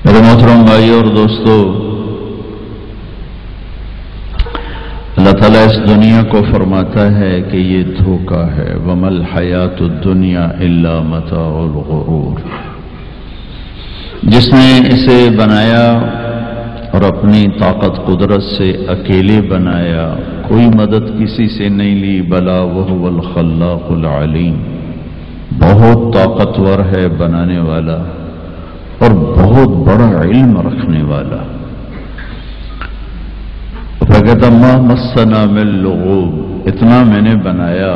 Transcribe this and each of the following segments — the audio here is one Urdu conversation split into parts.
میرے محترم بھائی اور دوستو، اللہ تعالیٰ اس دنیا کو فرماتا ہے کہ یہ دھوکہ ہے، وَمَا الْحَيَاةُ الدُّنْيَا إِلَّا مَتَاعُ الْغُرُورِ۔ جس نے اسے بنایا اور اپنی طاقت قدرت سے اکیلے بنایا، کوئی مدد کسی سے نہیں لی، بلا وَهُوَ الْخَلَّاقُ الْعَلِيمُ، بہت طاقتور ہے بنانے والا اور بہت بڑا علم رکھنے والا۔ فَقَدْ مَا مَسَّنَا مِن لُغُوبٍ، اتنا میں نے بنایا،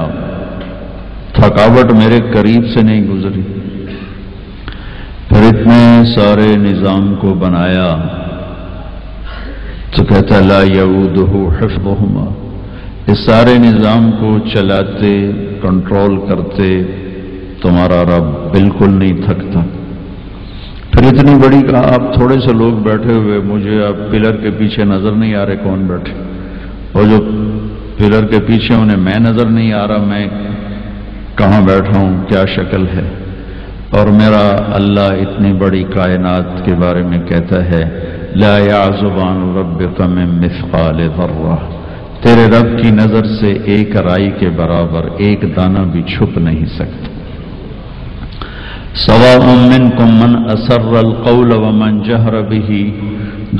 تھکاوٹ میرے قریب سے نہیں گزری۔ پھر اتنے سارے نظام کو بنایا تو کہتا لا یعودہ حفظہما، اس سارے نظام کو چلاتے کنٹرول کرتے تمہارا رب بالکل نہیں تھکتا۔ پھر اتنی بڑی کہا آپ تھوڑے سے لوگ بیٹھے ہوئے، مجھے آپ پلر کے پیچھے نظر نہیں آ رہے کون بیٹھے، اور جو پلر کے پیچھے انہیں میں نظر نہیں آ رہا میں کہاں بیٹھا ہوں، کیا شکل ہے۔ اور میرا اللہ اتنی بڑی کائنات کے بارے میں کہتا ہے لا یعزب عن ربک من مثقال ذرہ، تیرے رب کی نظر سے ایک رائی کے برابر ایک دانہ بھی چھپ نہیں سکتا۔ سواء منکم من اسر القول ومن جہر بہ،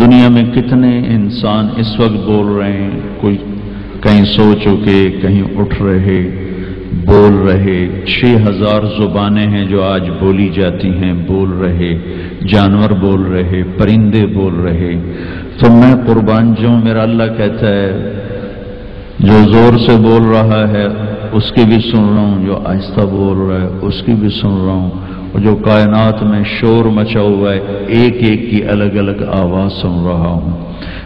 دنیا میں کتنے انسان اس وقت بول رہے ہیں، کوئی کہیں سو چکے، کہیں اٹھ رہے، بول رہے، 6000 زبانیں ہیں جو آج بولی جاتی ہیں، بول رہے، جانور بول رہے، پرندے بول رہے۔ تو میں قربان جاؤں، میرا اللہ کہتا ہے جو زور سے بول رہا ہے اس کی بھی سن رہا ہوں، جو آہستہ بول رہا ہے اس کی بھی سن رہا ہوں، اور جو کائنات میں شور مچا ہوا ہے ایک ایک کی الگ الگ آواز سن رہا ہوں۔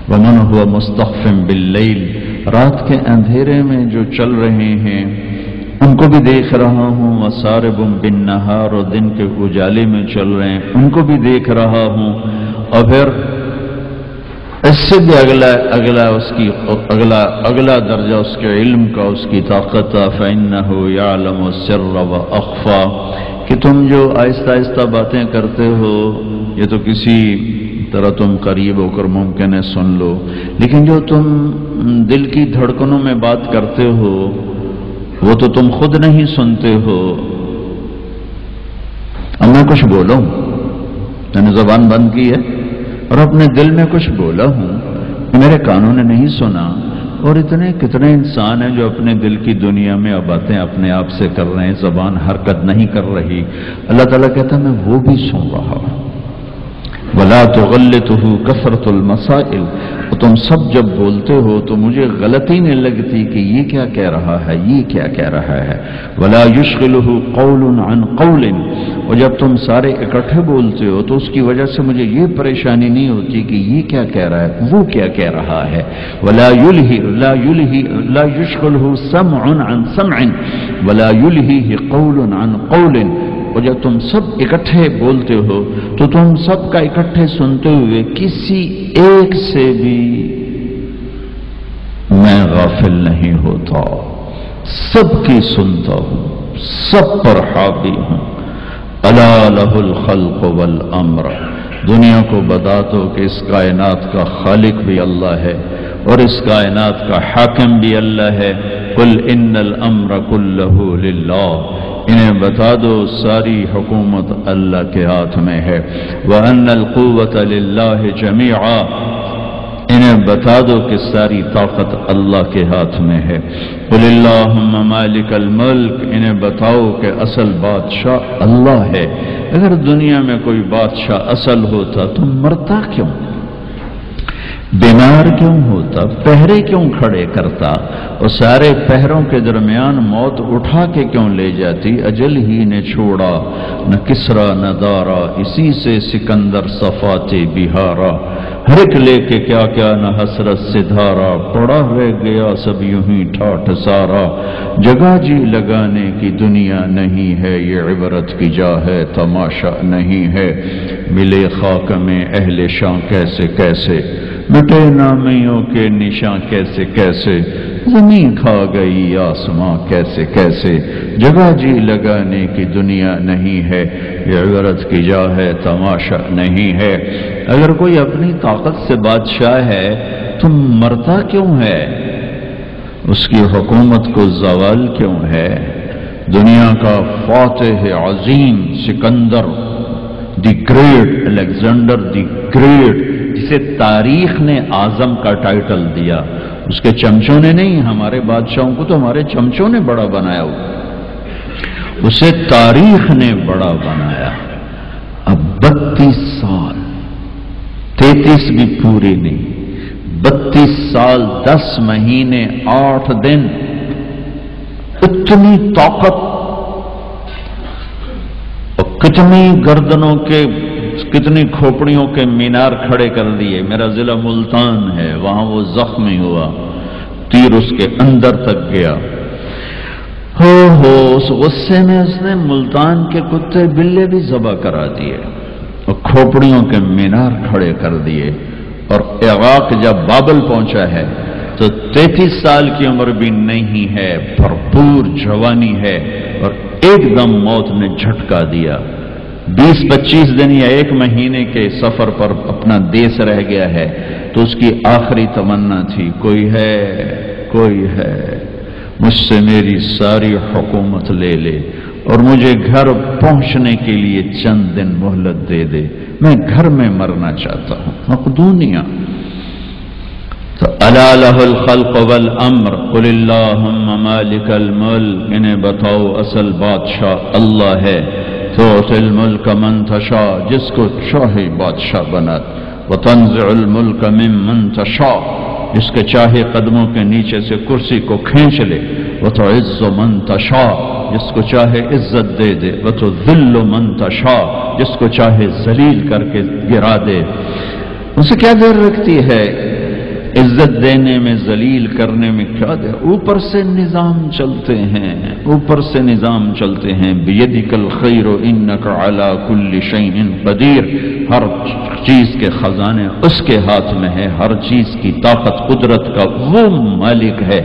وَمَنْ هُوَ مُسْتَخْفٍ بِاللَّيْلِ، رات کے اندھیرے میں جو چل رہے ہیں ان کو بھی دیکھ رہا ہوں، وَسَارِبٌ بِالنَّهَارِ، اور دن کے اجالے میں چل رہے ہیں ان کو بھی دیکھ رہا ہوں۔ اور پھر اس سے بھی اگلا درجہ اس کے علم کا، اس کی طاقت، فَإِنَّهُ يَعْلَمُ السِّرَّ وَأَخْفَى، کہ تم جو آہستہ آہستہ باتیں کرتے ہو یہ تو کسی طرح تم قریب ہو کر ممکن ہے سن لو، لیکن جو تم دل کی دھڑکنوں میں بات کرتے ہو وہ تو تم خود نہیں سنتے ہو۔ اب میں کچھ بولا ہوں، میں نے زبان بند کی ہے اور اپنے دل میں کچھ بولا ہوں، میرے کانوں نے نہیں سنا، اور اتنے کتنے انسان ہیں جو اپنے دل کی دنیا میں باتیں اپنے آپ سے کر رہے ہیں، زبان حرکت نہیں کر رہی۔ اللہ تعالیٰ کہتا ہے میں وہ بھی سن رہا ہوں۔ وَلَا تُغَلِّتُهُ كَثْرَةُ الْمَسَائِلِ، تم سب جب بولتے ہو تو مجھے غلطی نہیں لگتی کہ یہ کیا کہہ رہا ہے، یہ کیا کہہ رہا ہے۔ وَلَا يُشْغِلُهُ قَوْلٌ عَنْ قَوْلٍ، اور جب تم سارے اکٹھے بولتے ہو تو اس کی وجہ سے مجھے یہ پریشانی نہیں ہوتی کہ یہ کیا کہہ رہا ہے، وہ کیا کہہ رہا ہے۔ وَلَا يُشْغِلُهُ سَمْعٌ عَنْ سَمْعٍ وَلَا يُلْهِهِ قَوْلٌ عَنْ قَوْلٍ، اور جب تم سب اکٹھے بولتے ہو تو تم سب کا اکٹھے سنتے ہوئے کسی ایک سے بھی میں غافل نہیں ہوتا، سب کی سنتا ہوں، سب پر حاوی ہوں۔ الا لہ الخلق والامر، دنیا کو بتا دو کہ اس کائنات کا خالق بھی اللہ ہے اور اس کائنات کا حاکم بھی اللہ ہے۔ قل ان الامر کلہ للہ، انہیں بتا دو ساری حکومت اللہ کے ہاتھ میں ہے۔ وَأَنَّ الْقُوَّةَ لِلَّهِ جَمِيعًا، انہیں بتا دو کہ ساری طاقت اللہ کے ہاتھ میں ہے۔ قُلِ اللَّهُمَّ مَالِكَ الْمُلْكِ، انہیں بتاؤ کہ اصل بادشاہ اللہ ہے۔ اگر دنیا میں کوئی بادشاہ اصل ہوتا تو مرتا کیوں، بیمار کیوں ہوتا، پہرے کیوں کھڑے کرتا، اور سارے پہروں کے درمیان موت اٹھا کے کیوں لے جاتی۔ اجل ہی نے چھوڑا نہ کسرا نہ دارا، اسی سے سکندر صفات بہارا، ہر ایک لے کے کیا کیا نہ حسرت سے دھارا، پڑا رہ گیا سب یوں ہی ٹھاٹھ سارا، جگہ جی لگانے کی دنیا نہیں ہے، یہ عبرت کی جا ہے تماشا نہیں ہے۔ ملے خاک میں اہل شاں کیسے کیسے، مٹے نامیوں کے نشاں کیسے کیسے، زمین کھا گئی آسماں کیسے کیسے، جگہ جی لگانے کی دنیا نہیں ہے، یہ عبرت کی جا ہے تماشا نہیں ہے۔ اگر کوئی اپنی طاقت سے بادشاہ ہے تو مرتا کیوں ہے؟ اس کی حکومت کو زوال کیوں ہے؟ دنیا کا فاتح عظیم Sikandar the Great, Alexander the Great, جسے تاریخ نے اعظم کا ٹائٹل دیا، اس کے چمچوں نے نہیں، ہمارے بادشاہوں کو تو ہمارے چمچوں نے بڑا بنایا ہوا، اسے تاریخ نے بڑا بنایا۔ اب 32 سال، 33 بھی پوری نہیں، 32 سال 10 مہینے 8 دن، اتنی طاقت اور کتنی گردنوں کے، کتنی کھوپڑیوں کے مینار کھڑے کر دیے۔ میرا ضلع ملتان ہے، وہاں وہ زخمی ہوا، تیر اس کے اندر تک گیا۔ اس غصے میں اس نے ملتان کے کتے بلے بھی ذبح کرا دیے اور کھوپڑیوں کے مینار کھڑے کر دیے۔ اور عراق جب بابل پہنچا ہے تو 33 سال کی عمر بھی نہیں ہے، بھرپور جوانی ہے، اور ایک دم موت نے جھٹکا دیا۔ 20-25 دن یا 1 مہینے کے سفر پر اپنا دیس رہ گیا ہے، تو اس کی آخری تمنا تھی کوئی ہے، کوئی ہے، مجھ سے میری ساری حکومت لے لے اور مجھے گھر پہنچنے کے لیے چند دن مہلت دے دے، میں گھر میں مرنا چاہتا ہوں۔ مقدونیہ تو الا لہ الخلق والامر قل اللہم مالک الملک، انہیں بتاؤ اصل بادشاہ اللہ ہے، تؤتی الملک من تشاء، جس کو چاہے بادشاہ بنا، وتنزع الملک ممن تشاء، جس کے چاہے قدموں کے نیچے سے کرسی کو کھینچ لے، وتعز من تشاء، جس کو چاہے عزت دے دے، وتذل من تشاء، جس کو چاہے ذلیل کر کے گرا دے۔ اسے کیا دیر رکھتی ہے عزت دینے میں، ذلیل کرنے میں، کیا دے؟ اوپر سے نظام چلتے ہیں، اوپر سے نظام چلتے ہیں۔ بیدک الخیر انک علی کل شیء قدیر، ہر چیز کے خزانے اس کے ہاتھ میں ہے، ہر چیز کی طاقت قدرت کا وہ مالک ہے،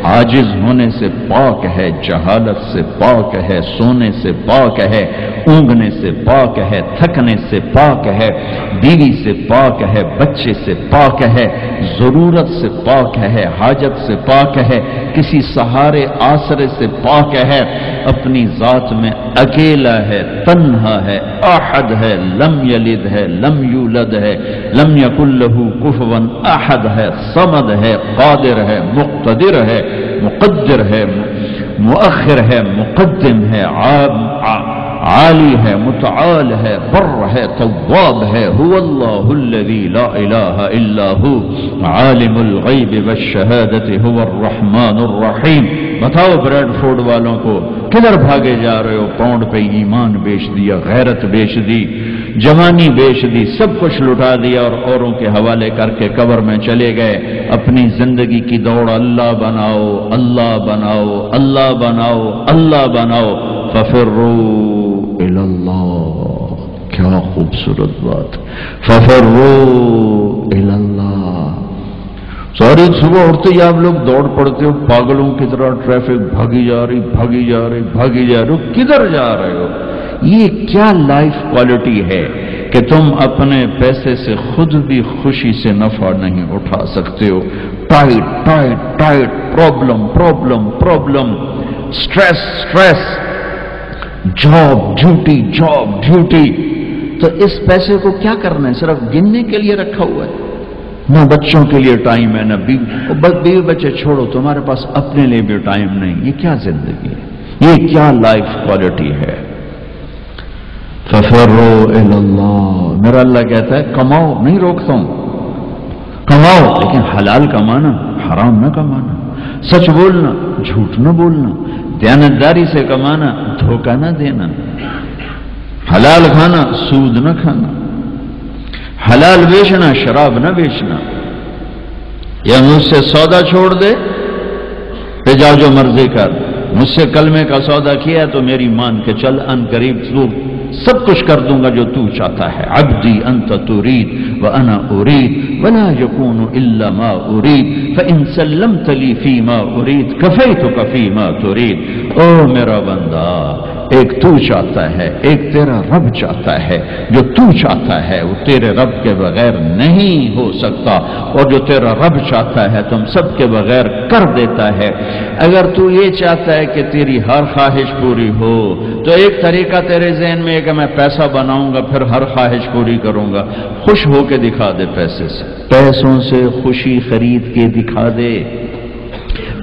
عاجز ہونے سے پاک ہے، جہالت سے پاک ہے، سونے سے پاک ہے، اونگنے سے پاک ہے، تھکنے سے پاک ہے، بیوی سے پاک ہے، بچے سے پاک ہے، ضرورت سے پاک ہے، حاجت سے پاک ہے، کسی سہارے آسرے سے پاک ہے، اپنی ذات میں اکیلا ہے، تنہا ہے، احد ہے، لم یلد ہے، لم یولد ہے، لم یکن لہ کفوا احد ہے، صمد ہے، قادر ہے، مقتدر ہے، مقدر ہے، مؤخر ہے، مقدم ہے، عالی ہے، متعال ہے، بر ہے، تواب ہے، هو اللہ الذی لا الہ الا ہو عالم الغیب والشہادت هو الرحمن الرحیم۔ بتاؤ بریڈ فوڈ والوں کو کدھر بھاگے جا رہے ہو؟ پاؤنڈ پہ ایمان بیچ دیا، غیرت بیچ دی، جوانی بیچ دی، سب کچھ لٹا دیا اور اوروں کے حوالے کر کے قبر میں چلے گئے۔ اپنی زندگی کی دوڑ اللہ بناؤ، اللہ بناؤ، اللہ بناؤ، اللہ بناؤ، ففروا الی اللہ۔ کیا خوبصورت بات، ففروا الی اللہ۔ ساری صبح اٹھتے ہی آپ لوگ دوڑ پڑتے ہو پاگلوں کی طرح، ٹریفک بھاگی جا رہی، بھاگی جا رہی، بھاگی جا رہی ہو، کدھر جا رہے ہو؟ یہ کیا لائف کوالٹی ہے کہ تم اپنے پیسے سے خود بھی خوشی سے نفع نہیں اٹھا سکتے ہو؟ Tight tight tight, problem problem problem, stress stress, job duty job duty. تو اس پیسے کو کیا کرنا ہے؟ صرف گننے کے لیے رکھا ہوا ہے؟ نہ بچوں کے لیے ٹائم ہے، نہ بیوی بچے چھوڑو، تمہارے پاس اپنے لیے بھی ٹائم نہیں۔ یہ کیا زندگی ہے؟ یہ کیا لائف کوالٹی ہے؟ ففروا الی اللہ۔ میرا اللہ کہتا ہے کماؤ، نہیں روکتا ہوں، کماؤ، لیکن حلال کمانا، حرام نہ کمانا، سچ بولنا، جھوٹ نہ بولنا، دیانتداری سے کمانا، دھوکہ نہ دینا، حلال کھانا، سود نہ کھانا، حلال بیچنا، شراب نہ بیچنا۔ یا مجھ سے سودا چھوڑ دے تو جا جو مرضی کر، مجھ سے کلمے کا سودا کیا تو میری مان کے چل، ان قریب تو سب کچھ کر دوں گا جو تو چاہتا ہے. عبدی انت ترید وانا ارید ولا یکون الا ما ارید فان سلمت لی فیما ارید کفیتک فیما ترید. او میرا بندہ، ایک تو چاہتا ہے، ایک تیرا رب چاہتا ہے. جو تو چاہتا ہے وہ تیرے رب کے بغیر نہیں ہو سکتا، اور جو تیرا رب چاہتا ہے تم سب کے بغیر کر دیتا ہے. اگر تو یہ چاہتا ہے کہ تیری ہر خواہش پوری ہو تو ایک طریقہ تیرے ذہن میں ہے کہ میں پیسہ بناؤں گا پھر ہر خواہش پوری کروں گا. خوش ہو کے دکھا دے پیسے سے، پیسوں سے خوشی خرید کے دکھا دے،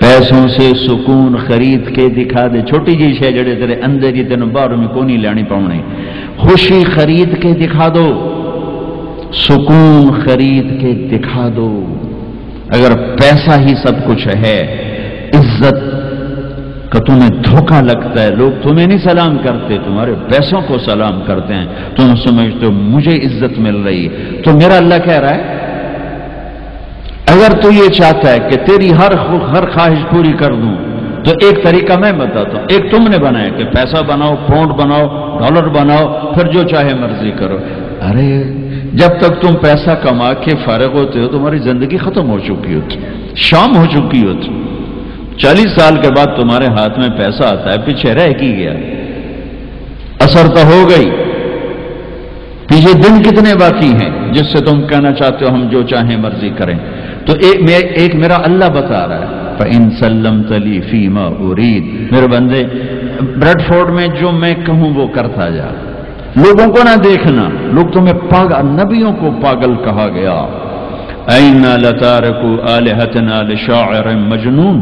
پیسوں سے سکون خرید کے دکھا دے. چھوٹی جی شے جڑے تیرے اندر ہی تینوں باہر میں کو نہیں لینی پاؤنی. خوشی خرید کے دکھا دو، سکون خرید کے دکھا دو. اگر پیسہ ہی سب کچھ ہے، عزت کا تمہیں دھوکہ لگتا ہے، لوگ تمہیں نہیں سلام کرتے، تمہارے پیسوں کو سلام کرتے ہیں، تم سمجھتے ہو مجھے عزت مل رہی ہے. تو میرا اللہ کہہ رہا ہے اگر تو یہ چاہتا ہے کہ تیری ہر خواہش پوری کر دوں تو ایک طریقہ میں بتاتا ہوں. ایک تم نے بنایا کہ پیسہ بناؤ، پاؤنڈ بناؤ، ڈالر بناؤ، پھر جو چاہے مرضی کرو. ارے جب تک تم پیسہ کما کے فارغ ہوتے ہو تمہاری زندگی ختم ہو چکی ہوتی، شام ہو چکی ہوتی. 40 سال کے بعد تمہارے ہاتھ میں پیسہ آتا ہے، پیچھے رہ کی گیا، اثر تو ہو گئی. پیچھے دن کتنے باقی ہیں جس سے تم کہنا چاہتے ہو ہم جو چاہیں مرضی کریں. تو ایک میرا اللہ بتا رہا ہے فَإِن سَلَّمْتَ لِي فِيمَا أُرِيدُ. میرے بندے، بریڈ فورڈ میں جو میں کہوں وہ کرتا جا. لوگوں کو نہ دیکھنا، لوگ تمہیں پاگل، نبیوں کو پاگل کہا گیا. أَيْنَ لَتَارِكُ آلِهَتَنَا لِشَاعِرٍ مَجْنُونٍ.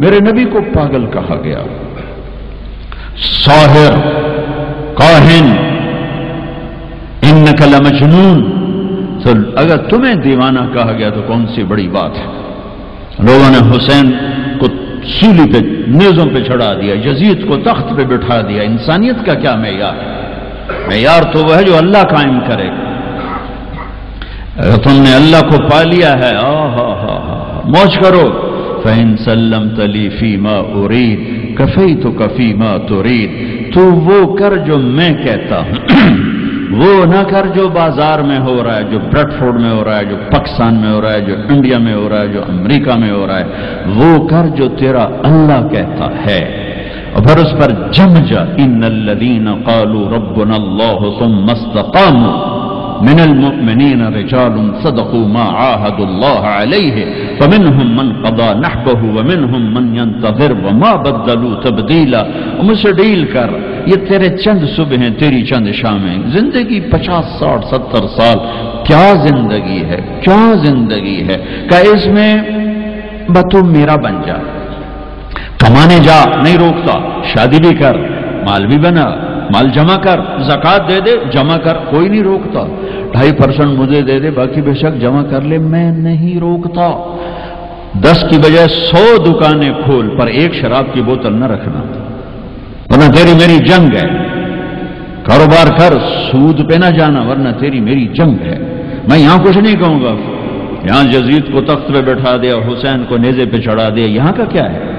میرے نبی کو پاگل کہا گیا، ساحر، کاہن، اِنَّكَ لَمَجْنُونَ. تو اگر تمہیں دیوانہ کہا گیا تو کون سی بڑی بات ہے. لوگوں نے حسین کو سولی پہ، نیزوں پہ چڑھا دیا، یزید کو تخت پہ بٹھا دیا. انسانیت کا کیا معیار ہے؟ معیار تو وہ ہے جو اللہ قائم کرے. اگر تم نے اللہ کو پا لیا ہے، موج کرو. فَإِن سَلَّمْتَ لِي فِيمَا أُرِيدُ كَفَيْتُكَ فِيمَا تُرِيدُ. تو وہ کر جو میں کہتا ہوں، وہ نہ کر جو بازار میں ہو رہا ہے، جو بریڈ فورڈ میں ہو رہا ہے، جو پاکستان میں ہو رہا ہے، جو انڈیا میں ہو رہا ہے، جو امریکہ میں ہو رہا ہے. وہ کر جو تیرا اللہ کہتا ہے، اور پھر اس پر جم جا. إِنَّ الَّذِينَ قَالُوا رَبُّنَا اللَّهُ ثُمَّ اسْتَقَامُوا مِنَ الْمُؤْمِنِينَ رِجَالٌ صَدَقُوا مَا عَاهَدُوا اللَّهَ عَلَيْهِ فَمِنْهُمْ مَنْ قَضَى نَحْبَهُ وَمِنْهُمْ مَنْ يَنْتَظِرُ وَمَا بَدَّلُوا تَبْدِيلًا. مجھ سے ڈیل کر، یہ تیرے چند صبح ہیں، تیری چند شامیں. زندگی 50 60 70 سال، کیا زندگی ہے، کیا زندگی ہے. کہ اس میں تو میرا بن جا، کمانے جا، نہیں روکتا. شادی بھی کر، مال بھی بنا، مال جمع کر، زکوٰۃ دے دے، جمع کر، کوئی نہیں روکتا. 2.5% مجھے دے دے، باقی بے شک جمع کر لے، میں نہیں روکتا. 10 کی بجائے 100 دکانیں کھول، پر ایک شراب کی بوتل نہ رکھنا، ورنہ تیری میری جنگ ہے. کاروبار کر، سود پہ نہ جانا، ورنہ تیری میری جنگ ہے. میں یہاں کچھ نہیں کہوں گا. یہاں یزید کو تخت پہ بٹھا دیا، حسین کو نیزے پہ چڑھا دیا، یہاں کا کیا ہے؟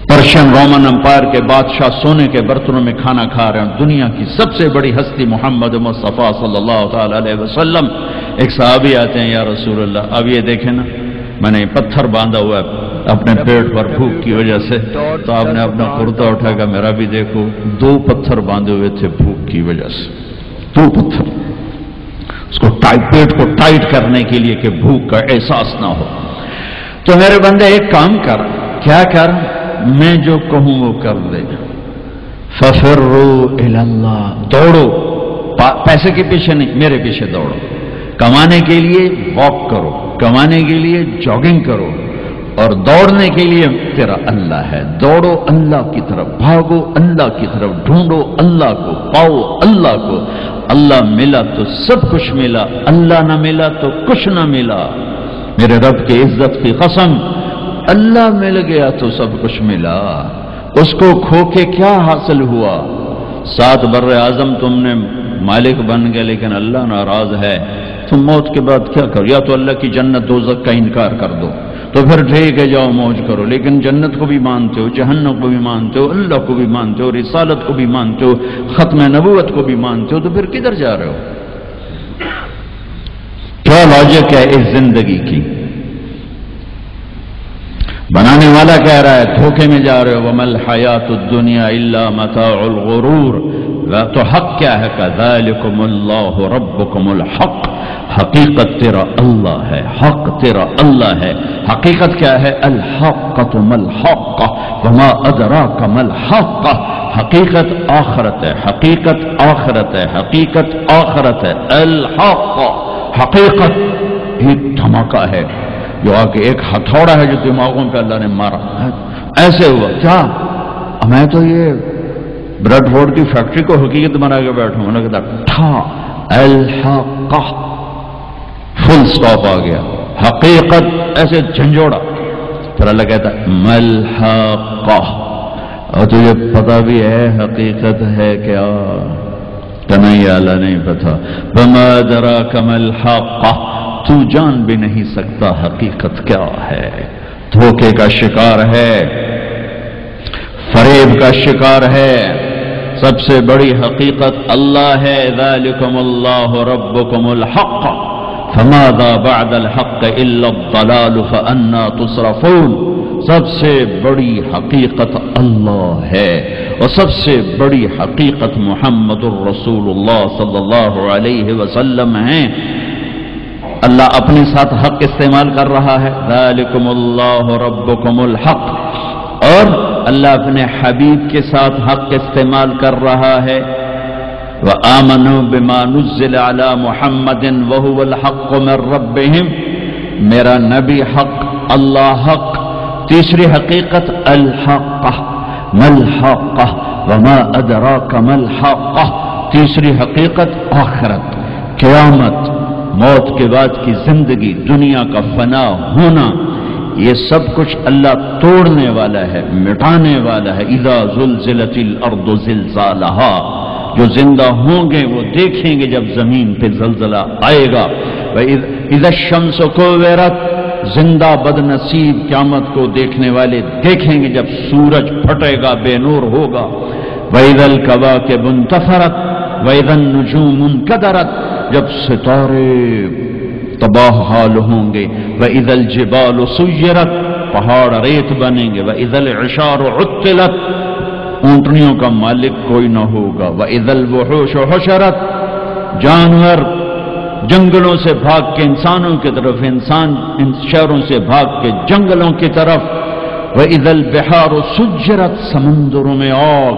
پرشین رومن امپائر کے بادشاہ سونے کے برتنوں میں کھانا کھا رہے ہیں. دنیا کی سب سے بڑی ہستی محمد مصطفیٰ صلی اللہ تعالی علیہ وسلم. ایک صحابی آتے ہیں، یا رسول اللہ، اب یہ دیکھیں نا، میں نے پتھر باندھا ہوا ہے اپنے پیٹ پر بھوک کی وجہ سے. تو آپ نے اپنا کرتا اٹھا گا، میرا بھی دیکھو. 2 پتھر باندھے ہوئے تھے بھوک کی وجہ سے، 2 پتھر، اس کو پیٹ کو ٹائٹ کرنے کے لیے کہ بھوک کا احساس نہ ہو. تو میرے بندے ایک کام کر. کیا کر؟ میں جو کہوں وہ کر دے. فَفِرُّوا إِلَى اللَّهِ. دوڑو، پیسے کے پیچھے نہیں، میرے پیچھے دوڑو. کمانے کے لیے واک کرو، کمانے کے لیے جاگنگ کرو، اور دوڑنے کے لیے تیرا اللہ ہے. دوڑو اللہ کی طرف، بھاگو اللہ کی طرف، ڈھونڈو اللہ کو، پاؤ اللہ کو. اللہ ملا تو سب کچھ ملا، اللہ نہ ملا تو کچھ نہ ملا. میرے رب کی عزت کی قسم، اللہ مل گیا تو سب کچھ ملا. اس کو کھو کے کیا حاصل ہوا؟ 7 بر اعظم تم نے مالک بن گئے، لیکن اللہ ناراض ہے. تم موت کے بعد کیا کرو؟ یا تو اللہ کی جنت دوزخ کا انکار کر دو، تو پھر ٹھیک ہے جاؤ موج کرو، لیکن جنت کو بھی مانتے ہو، جہنم کو بھی مانتے ہو، اللہ کو بھی مانتے ہو، رسالت کو بھی مانتے ہو، ختم نبوت کو بھی مانتے ہو، تو پھر کدھر جا رہے ہو؟ کیا لاجک ہے اس زندگی کی؟ بنانے والا کہہ رہا ہے دھوکے میں جا رہے ہو، وَمَا الْحَيَاةُ الدُّنْيَا إِلَّا مَتَاعُ الْغُرُورِ، تو حق کیا ہے؟ كَذَلِكُمُ اللَّهُ رَبُّكُمُ الْحَقِّ، حقیقت تیرا اللہ ہے، حق تیرا اللہ ہے۔ حقیقت کیا ہے؟ الحقۃ ما الحق وما ادراک ما الحق، حقیقت آخرت ہے، حقیقت آخرت ہے، حقیقت آخرت ہے۔ الحق حقیقت ایک دھماکہ ہے جو آ کے ایک ہتھوڑا ہے جو دماغوں پہ اللہ نے مارا، ایسے ہوا کیا؟ میں تو یہ بریڈ فورڈ کی فیکٹری کو حقیقت بنا کے بیٹھوں، انہوں نے کہا ٹھا الحق، فل سٹاپ آ گیا، حقیقت ایسے جھنجھوڑا۔ پھر اللہ کہتا ملحقہ، اور تجھے پتا بھی ہے حقیقت ہے کیا؟ کہ نہیں اللہ نہیں پتا۔ وما ادراک ملحقہ، تو جان بھی نہیں سکتا حقیقت کیا ہے۔ دھوکے کا شکار ہے، فریب کا شکار ہے۔ سب سے بڑی حقیقت اللہ ہے، ذالکم اللہ ربکم الحق فماذا بعد الحق الا الضلال فانا تصرفون۔ سب سے بڑی حقیقت اللہ ہے، اور سب سے بڑی حقیقت محمد الرسول اللہ صلی اللہ علیہ وسلم ہے۔ اللہ اپنے ساتھ حق استعمال کر رہا ہے، ذالکم اللہ ربکم الحق، اور اللہ اپنے حبیب کے ساتھ حق استعمال کر رہا ہے، وآمنوا بما نزل على محمد وهو الحق من ربهم، میرا نبی حق، اللہ حق۔ تیسری حقیقت الحق، ما الحق وما ادراک ما الحق۔ تیسری حقیقت آخرت، قیامت، موت کے بعد کی زندگی، دنیا کا فنا ہونا، یہ سب کچھ اللہ توڑنے والا ہے، مٹانے والا ہے۔ اذا زلزلت الارض زلزالہا، جو زندہ ہوں گے وہ دیکھیں گے جب زمین پہ زلزلہ آئے گا۔ اذا الشمس کورت، زندہ بد نصیب قیامت کو دیکھنے والے دیکھیں گے جب سورج پھٹے گا، بے نور ہوگا۔ وَإِذَا الْكَوَاكِبُ انتَثَرَتْ وَإِذَا النُّجُومُ انْكَدَرَتْ، جب ستارے تباہ حال ہوں گے۔ وَإِذَا الْجِبَالُ سُيِّرَتْ، پہاڑ ریت بنیں گے۔ وَإِذَا الْعِشَارُ عُطِّلَتْ، اونٹنیوں کا مالک کوئی نہ ہوگا۔ وَإِذَا الْوُحُوشُ حُشِرَتْ، جانور جنگلوں سے بھاگ کے انسانوں کی طرف، انسان ان شہروں سے بھاگ کے جنگلوں کی طرف۔ وَإِذَا الْبِحَارُ سُجِّرَتْ، سمندروں میں آگ۔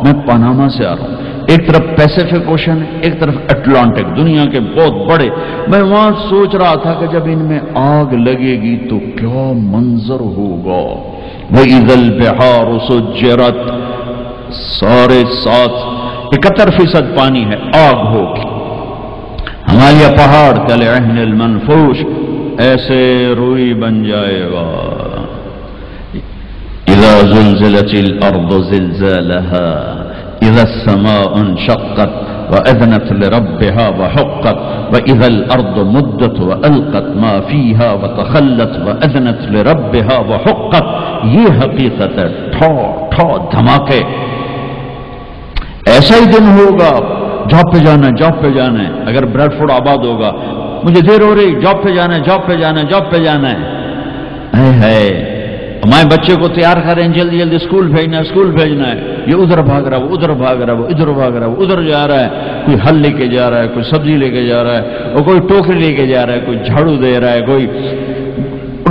میں پاناما سے آ رہا ہوں، ایک طرف پیسیفک اوشن ہے، ایک طرف اٹلانٹک، دنیا کے بہت بڑے۔ میں وہاں سوچ رہا تھا کہ جب ان میں آگ لگے گی تو کیا منظر ہوگا۔ وَإِذَا الْبِحَارُ سُجِّرَتْ، سارے 71% پانی ہے، آگ ہوگی۔ ہمالیہ پہاڑ کالعہن المنفوش، ایسے روئی بن جائے گا۔ اذا زلزلت الارض زلزالها اذا السماء انشقت واذنت لربها وحقت واذا الارض مدت والقت ما فيها وتخلت واذنت لربها وحقت۔ یہ حقیقت ہے، ٹھو ٹھو دھماکے۔ ایسا ہی دن ہوگا، جاب پہ جانا ہے، جاب پہ جانا ہے۔ اگر بریڈ فورڈ آباد ہوگا، مجھے دیر ہو رہی، جاب پہ جانا ہے، جاب پہ جانا ہے، جاب پہ جانا ہے۔ ہمارے بچے کو تیار کریں، جلدی جلدی اسکول بھیجنا ہے، اسکول بھیجنا ہے۔ یہ ادھر بھاگ رہا ہے، وہ ادھر بھاگ رہا ہے، وہ ادھر بھاگ رہا ہے، وہ ادھر جا رہا ہے۔ کوئی حل لے کے جا رہا ہے، کوئی سبزی لے کے جا رہا ہے، اور کوئی ٹوکری لے کے جا رہا ہے، کوئی جھاڑو دے رہا ہے، کوئی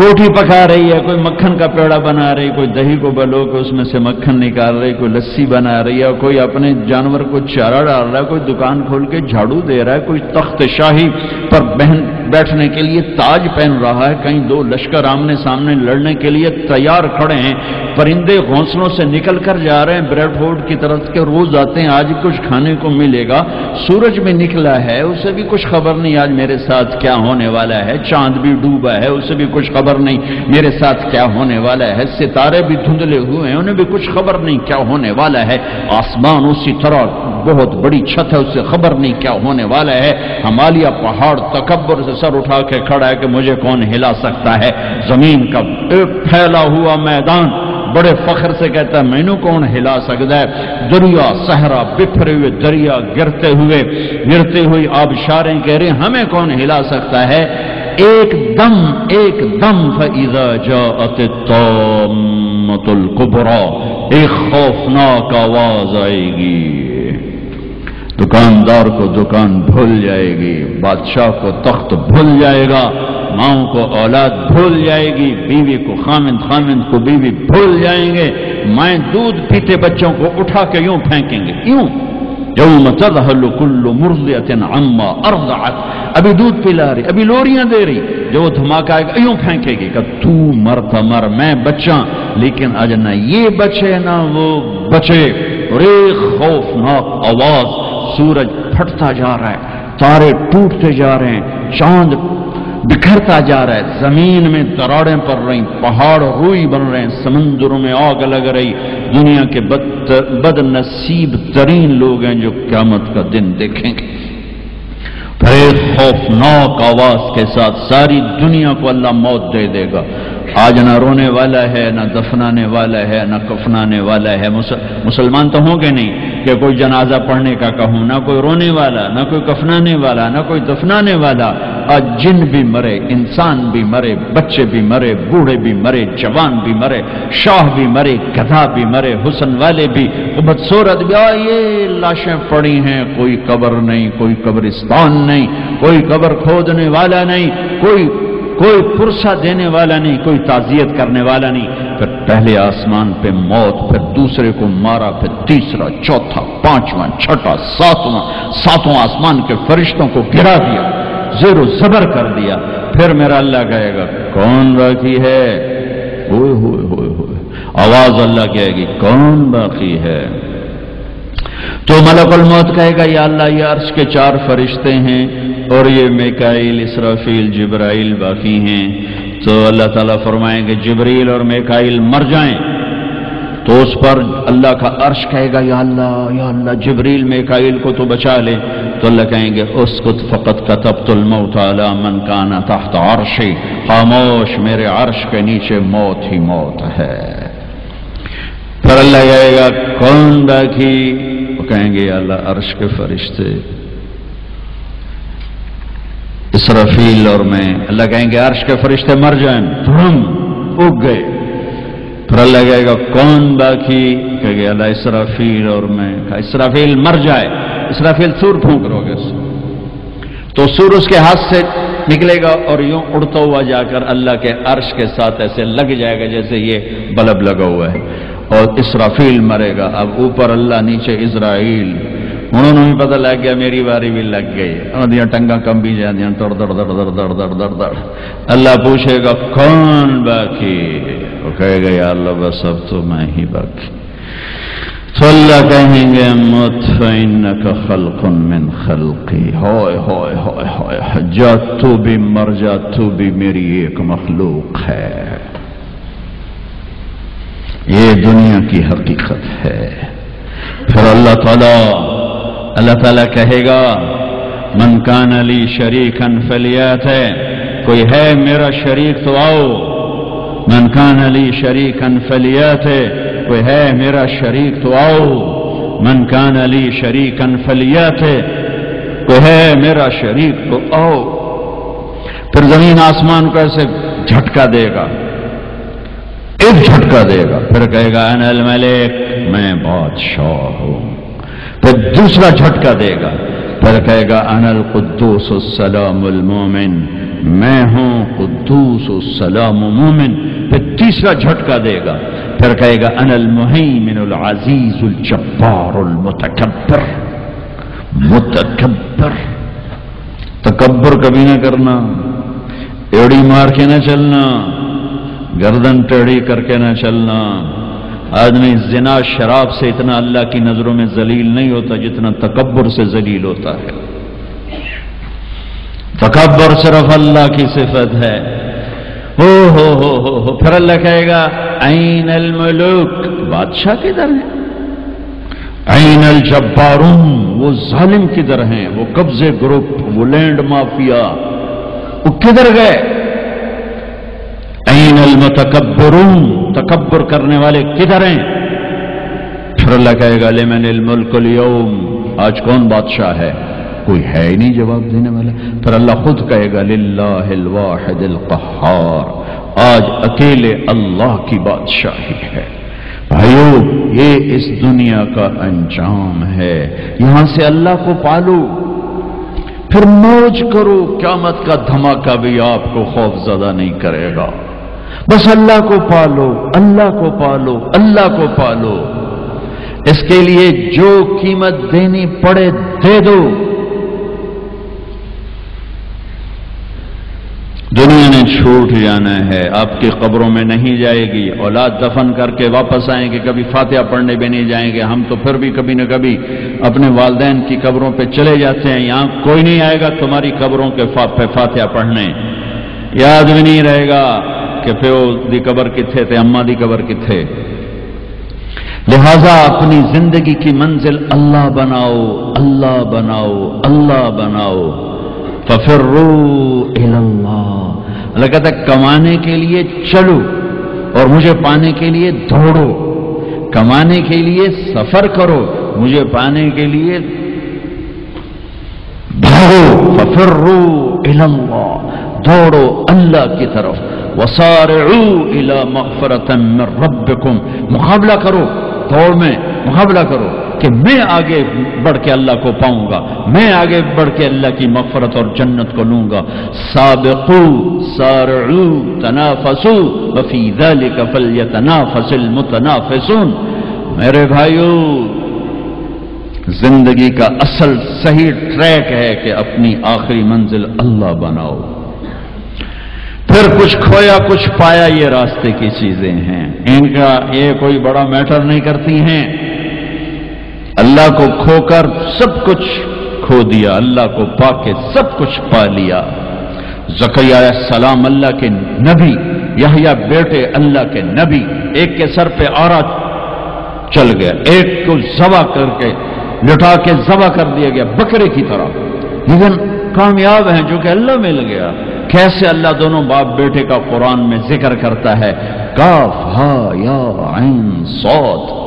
روٹی پکا رہی ہے، کوئی مکھن کا پیڑا بنا رہی، کوئی دہی کو بلو کے اس میں سے مکھن نکال رہی، کوئی لسی بنا رہی ہے، کوئی اپنے جانور کو چارہ ڈال رہا ہے، کوئی دکان کھول کے جھاڑو دے رہا ہے، کوئی تخت شاہی پر بیٹھنے کے لیے تاج پہن رہا ہے، کہیں دو لشکر آمنے سامنے لڑنے کے لیے تیار کھڑے ہیں، پرندے گھونسلوں سے نکل کر جا رہے ہیں بریڈ فورڈ کی طرف کے، روز آتے ہیں، آج کچھ کھانے کو ملے گا۔ سورج بھی نکلا ہے، اسے بھی کچھ خبر نہیں آج میرے ساتھ کیا ہونے والا ہے۔ چاند بھی ڈوبا ہے، اسے بھی کچھ خبر نہیں میرے ساتھ کیا ہونے والا ہے۔ ستارے بھی دھندلے ہوئے ہیں، انہیں بھی کچھ خبر نہیں کیا ہونے والا ہے۔ آسمان اسی طرح بہت بڑی چھت ہے، اس سے خبر نہیں کیا ہونے والا ہے۔ ہمالیہ پہاڑ تکبر سے سر اٹھا کے کھڑا ہے کہ مجھے کون ہلا سکتا ہے۔ زمین کا پھیلا ہوا میدان بڑے فخر سے کہتا ہے مینو کون ہلا سکتا ہے۔ دریا صحرا بکھرے ہوئے دریا گرتے ہوئی آبشاریں کہہ رہے ہمیں کون ہلا سکتا ہے۔ ایک دم فَإِذَا جَاءَتِ الطَّامَّةُ الْكُبْرَى، ایک خوفناک آواز آئے گی، دکاندار کو دکان بھول جائے گی، بادشاہ کو تخت بھول جائے گا، ماؤں کو اولاد بھول جائے گی، بیوی کو خامند کو بیوی بھول جائیں گے، مائیں دودھ پیتے بچوں کو اٹھا کے یوں پھینکیں گے، یوں یوم تذہل کل مرضعۃ عما ارضعت، ابھی دودھ پلا رہی، ابھی لوریاں دے رہی، جو دھماکہ آئے گا یوں پھینکے گی کہ تو مرتا مر میں بچاں، لیکن آج نہ یہ بچے نہ وہ بچے۔ اور ایک خوفناک آواز، سورج پھٹتا جا رہا ہے، تارے ٹوٹتے جا رہے ہیں، چاند بکھرتا جا رہا ہے، زمین میں دراڑیں پڑ رہی، پہاڑ روئی بن رہے ہیں، سمندروں میں آگ لگ رہی۔ دنیا کے بد نصیب ترین لوگ ہیں جو قیامت کا دن دیکھیں گے۔ پھر ایک خوفناک آواز کے ساتھ ساری دنیا کو اللہ موت دے دے گا۔ آج نہ رونے والا ہے، نہ دفنانے والا ہے، نہ کفنانے والا ہے۔ مسلمان تو ہوں گے نہیں کہ کوئی جنازہ پڑھنے کا کہوں، نہ کوئی رونے والا، نہ کوئی کفنانے والا، نہ کوئی دفنانے والا۔ آج جن بھی مرے، انسان بھی مرے، بچے بھی مرے، بوڑھے بھی مرے، جوان بھی مرے، شاہ بھی مرے، گدھا بھی مرے، حسن والے بھی، بدصورت بھی۔ یہ لاشیں پڑی ہیں، کوئی قبر نہیں، کوئی قبرستان نہیں، کوئی قبر کھودنے والا نہیں، کوئی پرسہ دینے والا نہیں، کوئی تعزیت کرنے والا نہیں۔ پھر پہلے آسمان پہ موت، پھر دوسرے کو مارا، پھر تیسرا، چوتھا، پانچواں، چھٹا، ساتواں آسمان کے فرشتوں کو گرا دیا، زیر و زبر کر دیا۔ پھر میرا اللہ کہے گا کون باقی ہے؟ ہوئے ہوئے ہوئے ہوئے، آواز اللہ کہے گی کون باقی ہے؟ تو ملک الموت کہے گا یا اللہ یہ عرش کے 4 فرشتے ہیں اور یہ میکائیل، اسرافیل، جبرائیل باقی ہیں۔ تو اللہ تعالیٰ فرمائیں گے جبریل اور میکائیل مر جائیں، تو اس پر اللہ کا عرش کہے گا یا اللہ جبریل میکائیل کو تو بچا لے۔ تو اللہ کہیں گے اسکت فقط کتبت الموت علی من کان تحت عرشی، خاموش، میرے عرش کے نیچے موت ہی موت ہے۔ پھر اللہ کہے گا کون باقی؟ وہ کہیں گے یا اللہ عرش کے فرشتے، اسرافیل اور میں۔ اللہ کہیں گے عرش کے فرشتے مر جائیں، دھڑم اگ گئے۔ پھر اللہ کہے گا کون باقی؟ کہے گا اللہ اسرافیل اور میں۔ کہا اسرافیل مر جائے، اسرافیل سور پھونک روگے، تو سور اس کے ہاتھ سے نکلے گا اور یوں اڑتا ہوا جا کر اللہ کے عرش کے ساتھ ایسے لگ جائے گا جیسے یہ بلب لگا ہوا ہے، اور اسرافیل مرے گا۔ اب اوپر اللہ، نیچے اسرائیل، انہوں نے بھی پتہ لگ گیا میری باری بھی لگ گئی، اور ٹنگا کم بھی جاتی ہیں، در در در در در در در در۔ اللہ پوچھے گا کون باقی؟ وہ کہے گا یا اللہ بس اب تو میں ہی باقی۔ تو اللہ کہیں گے مت فإنک خلق من خلقی، ہوئے ہوئے ہوئے ہوئے، جا تو بھی مر جا، تو بھی میری ایک مخلوق ہے۔ یہ دنیا کی حقیقت ہے۔ پھر اللہ تعالیٰ کہے گا من کان لی شریکا فلیات، کوئی ہے میرا شریک تو آؤ، من کان لی شریکا فلیات، کوئی ہے میرا شریک تو آؤ، من کان لی شریکا فلیات، کوئی ہے میرا شریک تو آؤ۔ پھر زمین آسمان کو ایسے جھٹکا دے گا، ایک جھٹکا دے گا، پھر کہے گا انا الملک، میں بادشاہ ہوں۔ پھر دوسرا جھٹکا دے گا، پھر کہے گا انا القدوس السلام المومن، میں ہوں قدوس السلام مومن۔ پھر تیسرا جھٹکا دے گا، پھر کہے گا انا المہیمن العزیز الجبار المتکبر۔ متکبر، تکبر کبھی نہ کرنا، ایڑی مار کے نہ چلنا، گردن ٹیڑھی کر کے نہ چلنا۔ آدمی زنا شراب سے اتنا اللہ کی نظروں میں ذلیل نہیں ہوتا جتنا تکبر سے ذلیل ہوتا ہے۔ تکبر صرف اللہ کی صفت ہے۔ ہو پھر اللہ کہے گا این الملوک، بادشاہ کدھر ہے؟ عین الجبارون، وہ ظالم کدھر ہیں؟ وہ قبضے گروپ، وہ لینڈ مافیا، وہ کدھر گئے؟ عین المتکبرون، تکبر کرنے والے کدھر ہیں؟ پھر اللہ کہے گا لمن الملک اليوم، آج کون بادشاہ ہے؟ کوئی ہے ہی نہیں جواب دینے والا۔ پھر اللہ خود کہے گا للہ الواحد القہار، آج اکیلے اللہ کی بادشاہی ہے۔ بھائیو، یہ اس دنیا کا انجام ہے، یہاں سے اللہ کو پالو، پھر موج کرو، قیامت کا دھماکہ بھی آپ کو خوف زدہ نہیں کرے گا۔ بس اللہ کو پالو، اللہ کو پالو، اللہ کو پالو، اس کے لیے جو قیمت دینی پڑے دے دو۔ دنیا نے چھوٹ جانا ہے، آپ کی قبروں میں نہیں جائے گی، اولاد دفن کر کے واپس آئیں گے، کبھی فاتحہ پڑھنے بھی نہیں جائیں گے۔ ہم تو پھر بھی کبھی نہ کبھی اپنے والدین کی قبروں پہ چلے جاتے ہیں، یہاں کوئی نہیں آئے گا تمہاری قبروں کے پہ فاتحہ پڑھنے، یاد بھی نہیں رہے گا کہ پیو دی قبر کتھے تھے، اماں دی قبر کتھے۔ لہذا اپنی زندگی کی منزل اللہ بناؤ، اللہ بناؤ، اللہ بناؤ۔ ففروا الی اللہ، اللہ کہتا ہے کمانے کے لیے چلو اور مجھے پانے کے لیے دوڑو، کمانے کے لیے سفر کرو، مجھے پانے کے لیے بھاگو۔ ففروا الی اللہ، دوڑو اللہ کی طرف۔ وسارعوا الی مغفرۃ من ربکم، مقابلہ کرو، دوڑ میں مقابلہ کرو کہ میں آگے بڑھ کے اللہ کو پاؤں گا، میں آگے بڑھ کے اللہ کی مغفرت اور جنت کو لوں گا۔ سابقوا سارعوا تنافسوا وفی ذلک فلیتنافس المتنافسون۔ میرے بھائیو، زندگی کا اصل صحیح ٹریک ہے کہ اپنی آخری منزل اللہ بناؤ، پھر کچھ کھویا کچھ پایا، یہ راستے کی چیزیں ہیں، ان کا یہ کوئی بڑا میٹر نہیں کرتی ہیں۔ اللہ کو کھو کر سب کچھ کھو دیا، اللہ کو پا کے سب کچھ پا لیا۔ زکریا علیہ السلام اللہ کے نبی، یحییٰ بیٹے اللہ کے نبی، ایک کے سر پہ آرا چل گیا، ایک کو ذبح کر کے لٹا کے ذبح کر دیا گیا بکرے کی طرح، لیکن کامیاب ہیں جو کہ اللہ مل گیا۔ کیسے اللہ دونوں باپ بیٹے کا قرآن میں ذکر کرتا ہے، کاف ہا یا عین صاد،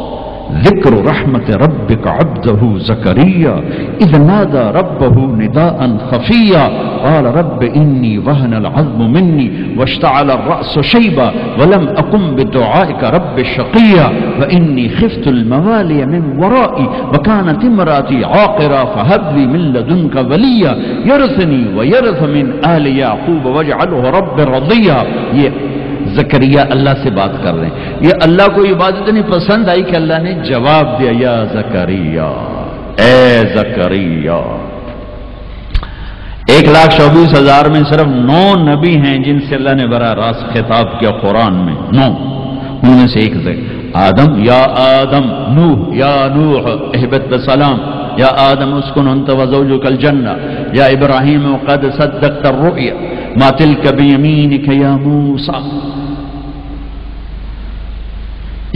ذکر رحمت ربک عبدہ زکریا اذ نادى ربہ نداء خفیا قال رب انی وہن العظم منی واشتعل الرأس شیبا ولم اکن بدعائک رب شقیا وانی خفت الموالی من ورائی وکانت امراتی عاقرا فہب لی من لدنک ولیا یرثنی ویرث من آل یعقوب واجعلہ رب رضیا۔ یہ زکریا اللہ سے بات کر رہے ہیں، یہ اللہ کو یہ بات اتنی پسند آئی کہ اللہ نے جواب دیا، یا زکریا، اے زکریا۔ 1,24,000 میں صرف 9 نبی ہیں جن سے اللہ نے براہ راست خطاب کیا قرآن میں، 9، ان میں سے ایک آدم، یا آدم، نوح، یا نوح اہبط بسلام، یا آدم اسکن انت وزوجک الجنہ، یا ابراہیم قد صدقت الرؤیا ما تلک بیمینک یا موسیٰ،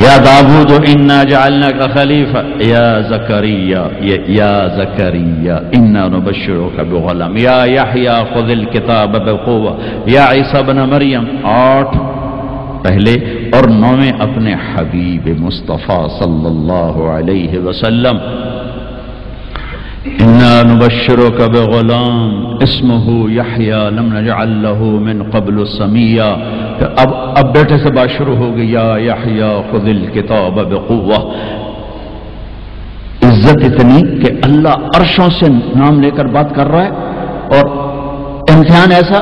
یا داود انا جعلناک خلیفہ، یا زکریا، یا زکریا انا نبشرک بغلام، یا یحییٰ خذ الکتاب بقوہ، یا عیسیٰ ابن مریم، 8 پہلے اور 9 اپنے حبیب مصطفیٰ صلی اللہ علیہ وسلم۔ انا نبشرک بغلام اسمہ یحییٰ لم نجعل له من قبل سمیا۔ اب بیٹے سے بات شروع ہو گئی، یا یحییٰ خذ الکتاب بقوہ۔ عزت اتنی کہ اللہ عرشوں سے نام لے کر بات کر رہا ہے، اور امتحان ایسا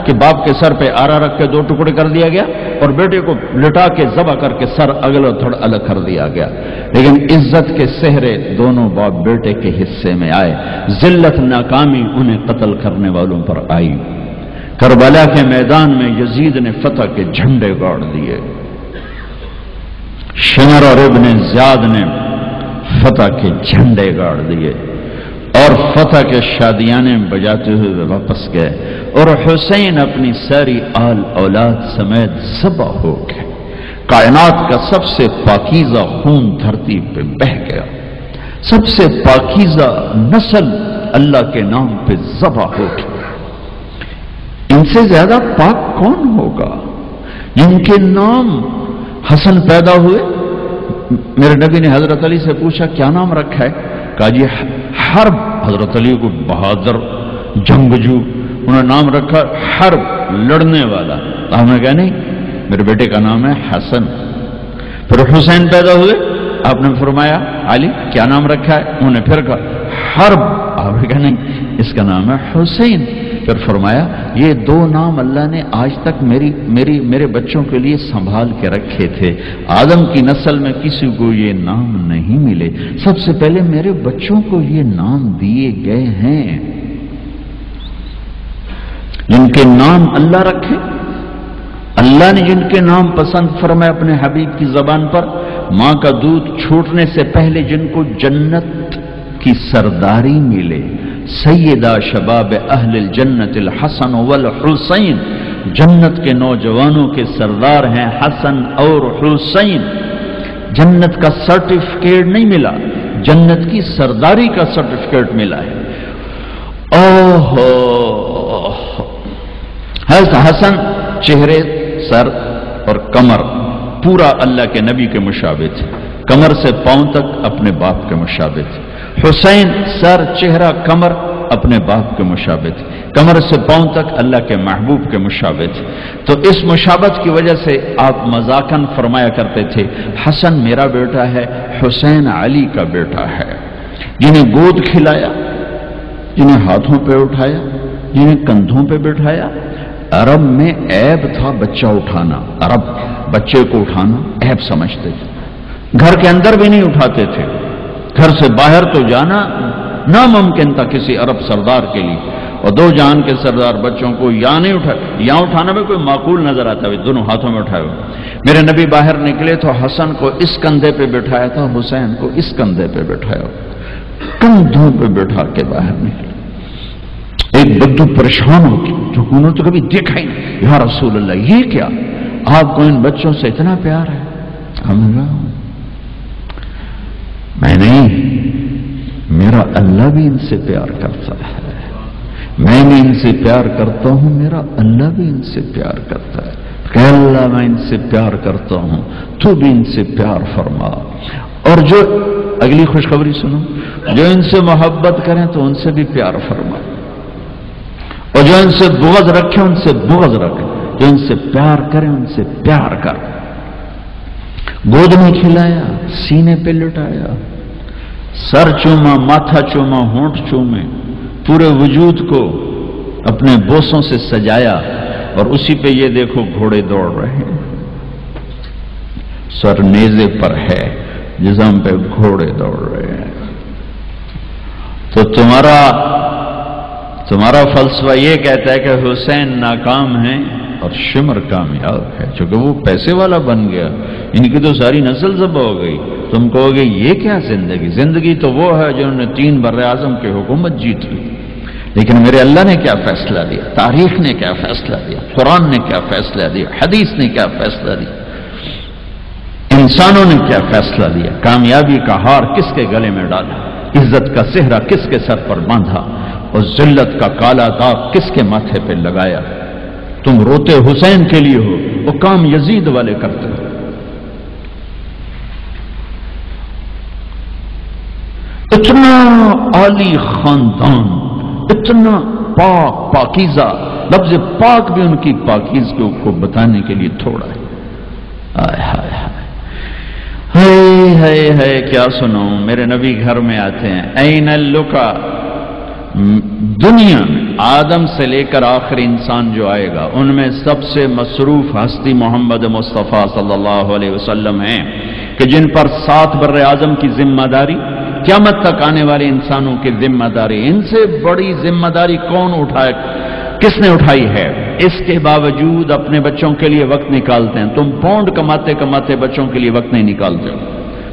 کہ باپ کے سر پہ آرا رکھ کے 2 ٹکڑے کر دیا گیا اور بیٹے کو لٹا کے ذبح کر کے سر اگلا تھوڑا الگ کر دیا گیا، لیکن عزت کے سہرے دونوں باپ بیٹے کے حصے میں آئے۔ ذلت ناکامی انہیں قتل کرنے والوں پر آئی۔ کربلا کے میدان میں یزید نے فتح کے جھنڈے گاڑ دیے، شمر اور ابن زیاد نے فتح کے جھنڈے گاڑ دیے، اور فتح کے شادیانے بجاتے ہوئے واپس گئے، اور حسین اپنی ساری آل اولاد سمیت ذبح ہو گئے۔ کائنات کا سب سے پاکیزہ خون دھرتی پہ بہہ گیا۔ سب سے پاکیزہ نسل اللہ کے نام پہ ذبح ہوگی۔ ان سے زیادہ پاک کون ہوگا؟ جن کے نام حسن پیدا ہوئے، میرے نبی نے حضرت علی سے پوچھا کیا نام رکھا ہے؟ کہا جی حرب۔ حضرت علی کو بہادر جنگجو، انہوں نے نام رکھا حرب، لڑنے والا۔ ہم نے کہا نہیں، میرے بیٹے کا نام ہے حسن۔ پھر حسین پیدا ہوئے، آپ نے فرمایا علی کیا نام رکھا ہے؟ انہوں نے پھر کہا حرب۔ آپ نے کہا نہیں، اس کا نام ہے حسین۔ پھر فرمایا یہ دو نام اللہ نے آج تک میرے بچوں کے لیے سنبھال کے رکھے تھے، آدم کی نسل میں کسی کو یہ نام نہیں ملے، سب سے پہلے میرے بچوں کو یہ نام دیے گئے ہیں۔ جن کے نام اللہ رکھے، اللہ نے جن کے نام پسند فرمائے اپنے حبیب کی زبان پر، ماں کا دودھ چھوٹنے سے پہلے جن کو جنت کی سرداری ملے، سیدہ شباب اہل الجنت الحسن والحسین، جنت کے نوجوانوں کے سردار ہیں حسن اور حسین۔ جنت کا سرٹیفکیٹ نہیں ملا، جنت کی سرداری کا سرٹیفکیٹ ملا ہے۔ حضرت حسن چہرے، سر اور کمر پورا اللہ کے نبی کے مشابہ تھے، کمر سے پاؤں تک اپنے باپ کے مشابہ تھے۔ حسین سر، چہرہ، کمر اپنے باپ کے مشابہ تھے، کمر سے پاؤں تک اللہ کے محبوب کے مشابہ تھے۔ تو اس مشابہت کی وجہ سے آپ مذاقاً فرمایا کرتے تھے حسن میرا بیٹا ہے، حسین علی کا بیٹا ہے۔ جنہیں گود کھلایا، جنہیں ہاتھوں پہ اٹھایا، جنہیں کندھوں پہ بٹھایا۔ عرب میں عیب تھا بچہ اٹھانا، عرب بچے کو اٹھانا عیب سمجھتے تھے، گھر کے اندر بھی نہیں اٹھاتے تھے، گھر سے باہر تو جانا ناممکن تھا کسی عرب سردار کے لیے، اور دو جہان کے سردار بچوں کو یہاں نہیں اٹھا، یہاں اٹھانا میں کوئی معقول نظر آتا ہے، دونوں ہاتھوں میں اٹھائے ہوئے۔ میرے نبی باہر نکلے تو حسن کو اس کندھے پہ بٹھایا تھا، حسین کو اس کندھے پہ بٹھایا، کندھوں پہ بٹھا کے باہر نکلے۔ ایک بدو پریشان ہوتی جو انہوں نے تو کبھی دیکھا ہی نہیں، یا رسول اللہ یہ کیا، آپ کو ان بچوں سے اتنا پیار ہے؟ ہم نے کہا میں نہیں، میرا اللہ بھی ان سے پیار کرتا ہے، میں بھی ان سے پیار کرتا ہوں، میرا اللہ بھی ان سے پیار کرتا ہے۔ کہ اللہ میں ان سے پیار کرتا ہوں، تو بھی ان سے پیار فرما، اور جو اگلی خوشخبری سنو، جو ان سے محبت کریں تو ان سے بھی پیار فرما، اور جو ان سے بغض رکھے ان سے بغض رکھے، جو ان سے پیار کریں ان سے پیار کر۔ گود میں کھلایا، سینے پہ لٹایا، سر چوما، ماتھا چوما، ہونٹ چومے، پورے وجود کو اپنے بوسوں سے سجایا، اور اسی پہ یہ دیکھو گھوڑے دوڑ رہے ہیں، سر نیزے پر ہے، جسم پہ گھوڑے دوڑ رہے ہیں۔ تو تمہارا فلسفہ یہ کہتا ہے کہ حسین ناکام ہیں اور شمر کامیاب ہے، چونکہ وہ پیسے والا بن گیا، ان کی تو ساری نسل ذبح ہو گئی۔ تم کہو گے یہ کیا زندگی؟ زندگی تو وہ ہے جنہوں نے 3 براعظم کی حکومت جیت لی، لیکن میرے اللہ نے کیا فیصلہ دیا، تاریخ نے کیا فیصلہ دیا، قرآن نے کیا فیصلہ دیا، حدیث نے کیا فیصلہ دیا، انسانوں نے کیا فیصلہ دیا، کامیابی کا ہار کس کے گلے میں ڈالا، عزت کا صحرا کس کے سر پر باندھا، اور ذلت کا کالا داغ کس کے ماتھے پہ لگایا۔ تم روتے حسین کے لیے ہو، وہ کام یزید والے کرتے ہو۔ اتنا عالی خاندان، اتنا پاک، پاکیزہ، لفظ پاک بھی ان کی پاکیزگی کو بتانے کے لیے تھوڑا ہے۔ آئے ہائے ہائے ہائے کیا سنوں، میرے نبی گھر میں آتے ہیں، این اللقا، دنیا میں آدم سے لے کر آخری انسان جو آئے گا ان میں سب سے مصروف ہستی محمد مصطفیٰ صلی اللہ علیہ وسلم ہیں، کہ جن پر 7 براعظم کی ذمہ داری، قیامت تک آنے والے انسانوں کی ذمہ داری، ان سے بڑی ذمہ داری کون اٹھائے، کس نے اٹھائی ہے؟ اس کے باوجود اپنے بچوں کے لیے وقت نکالتے ہیں۔ تم پاؤنڈ کماتے کماتے بچوں کے لیے وقت نہیں نکالتے ہو،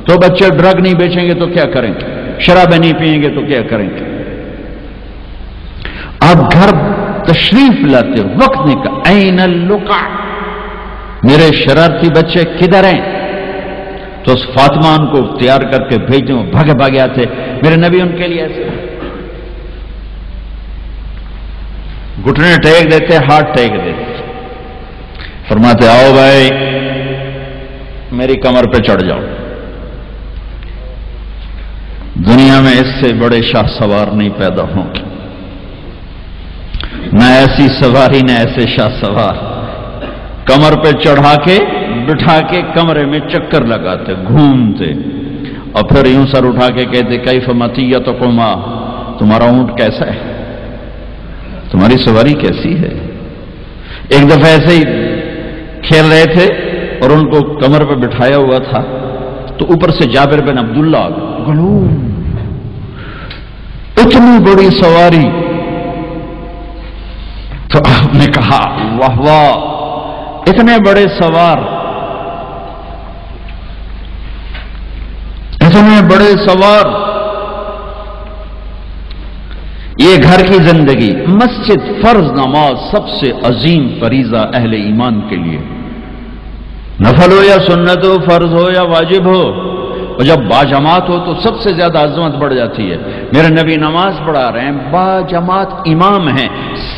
تو بچے ڈرگ نہیں بیچیں گے تو کیا کریں گے، شرابیں نہیں پئیں گے تو کیا کریں گے؟ آپ گھر تشریف لاتے وقت نکال، این اللقا، میرے شرارتی بچے کدھر ہیں؟ تو اس فاطمہ ان کو تیار کر کے بھیجتے ہیں، بھاگے بھاگے آتے، میرے نبی ان کے لیے ایسے گھٹنے ٹیک دیتے، ہاتھ ٹیک دیتے، فرماتے آؤ بھائی میری کمر پہ چڑھ جاؤ، دنیا میں اس سے بڑے شاہ سوار نہیں پیدا ہوں گے، نہ ایسی سواری نہ ایسے شاہ سوار، کمر پہ چڑھا کے بٹھا کے کمرے میں چکر لگاتے گھومتے، اور پھر یوں سر اٹھا کے کہتے کیف مطیتکما، تمہارا اونٹ کیسا ہے، تمہاری سواری کیسی ہے۔ ایک دفعہ ایسے ہی کھیل رہے تھے اور ان کو کمر پہ بٹھایا ہوا تھا تو اوپر سے جابر بن عبداللہ گلوم، اتنی بڑی سواری، تو آپ نے کہا واہ واہ اتنے بڑے سوار، اتنے بڑے سوار، یہ گھر کی زندگی، مسجد، فرض نماز سب سے عظیم فریضہ اہل ایمان کے لیے، نفل ہو یا سنت ہو، فرض ہو یا واجب ہو، اور جب باجماعت ہو تو سب سے زیادہ عظمت بڑھ جاتی ہے۔ میرے نبی نماز پڑھا رہے ہیں، باجماعت امام ہیں،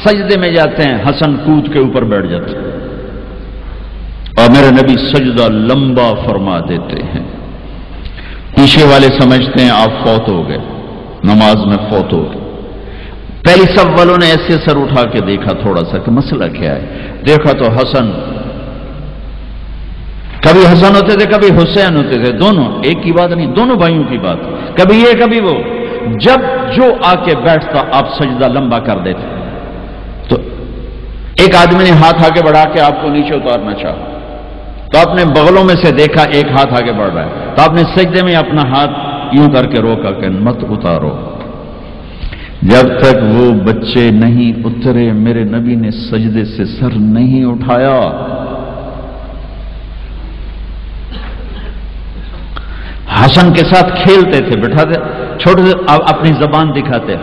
سجدے میں جاتے ہیں، حسن کود کے اوپر بیٹھ جاتے ہیں اور میرے نبی سجدہ لمبا فرما دیتے ہیں، پیچھے والے سمجھتے ہیں آپ فوت ہو گئے، نماز میں فوت ہو گئے۔ پہلی صف والوں نے ایسے سر اٹھا کے دیکھا تھوڑا سا کہ مسئلہ کیا ہے، دیکھا تو حسن، کبھی حسن ہوتے تھے کبھی حسین ہوتے تھے، دونوں ایک کی بات نہیں، دونوں بھائیوں کی بات، کبھی یہ کبھی وہ، جب جو آ کے بیٹھتا آپ سجدہ لمبا کر دیتے۔ تو ایک آدمی نے ہاتھ آگے بڑھا کے آپ کو نیچے اتارنا چاہا، تو آپ نے بغلوں میں سے دیکھا ایک ہاتھ آگے بڑھ رہا ہے، تو آپ نے سجدے میں اپنا ہاتھ یوں کر کے روکا کہ مت اتارو، جب تک وہ بچے نہیں اترے میرے نبی نے سجدے سے سر نہیں اٹھایا۔ حسن کے ساتھ کھیلتے تھے، بٹھاتے، چھوٹے سے اپنی زبان دکھاتے،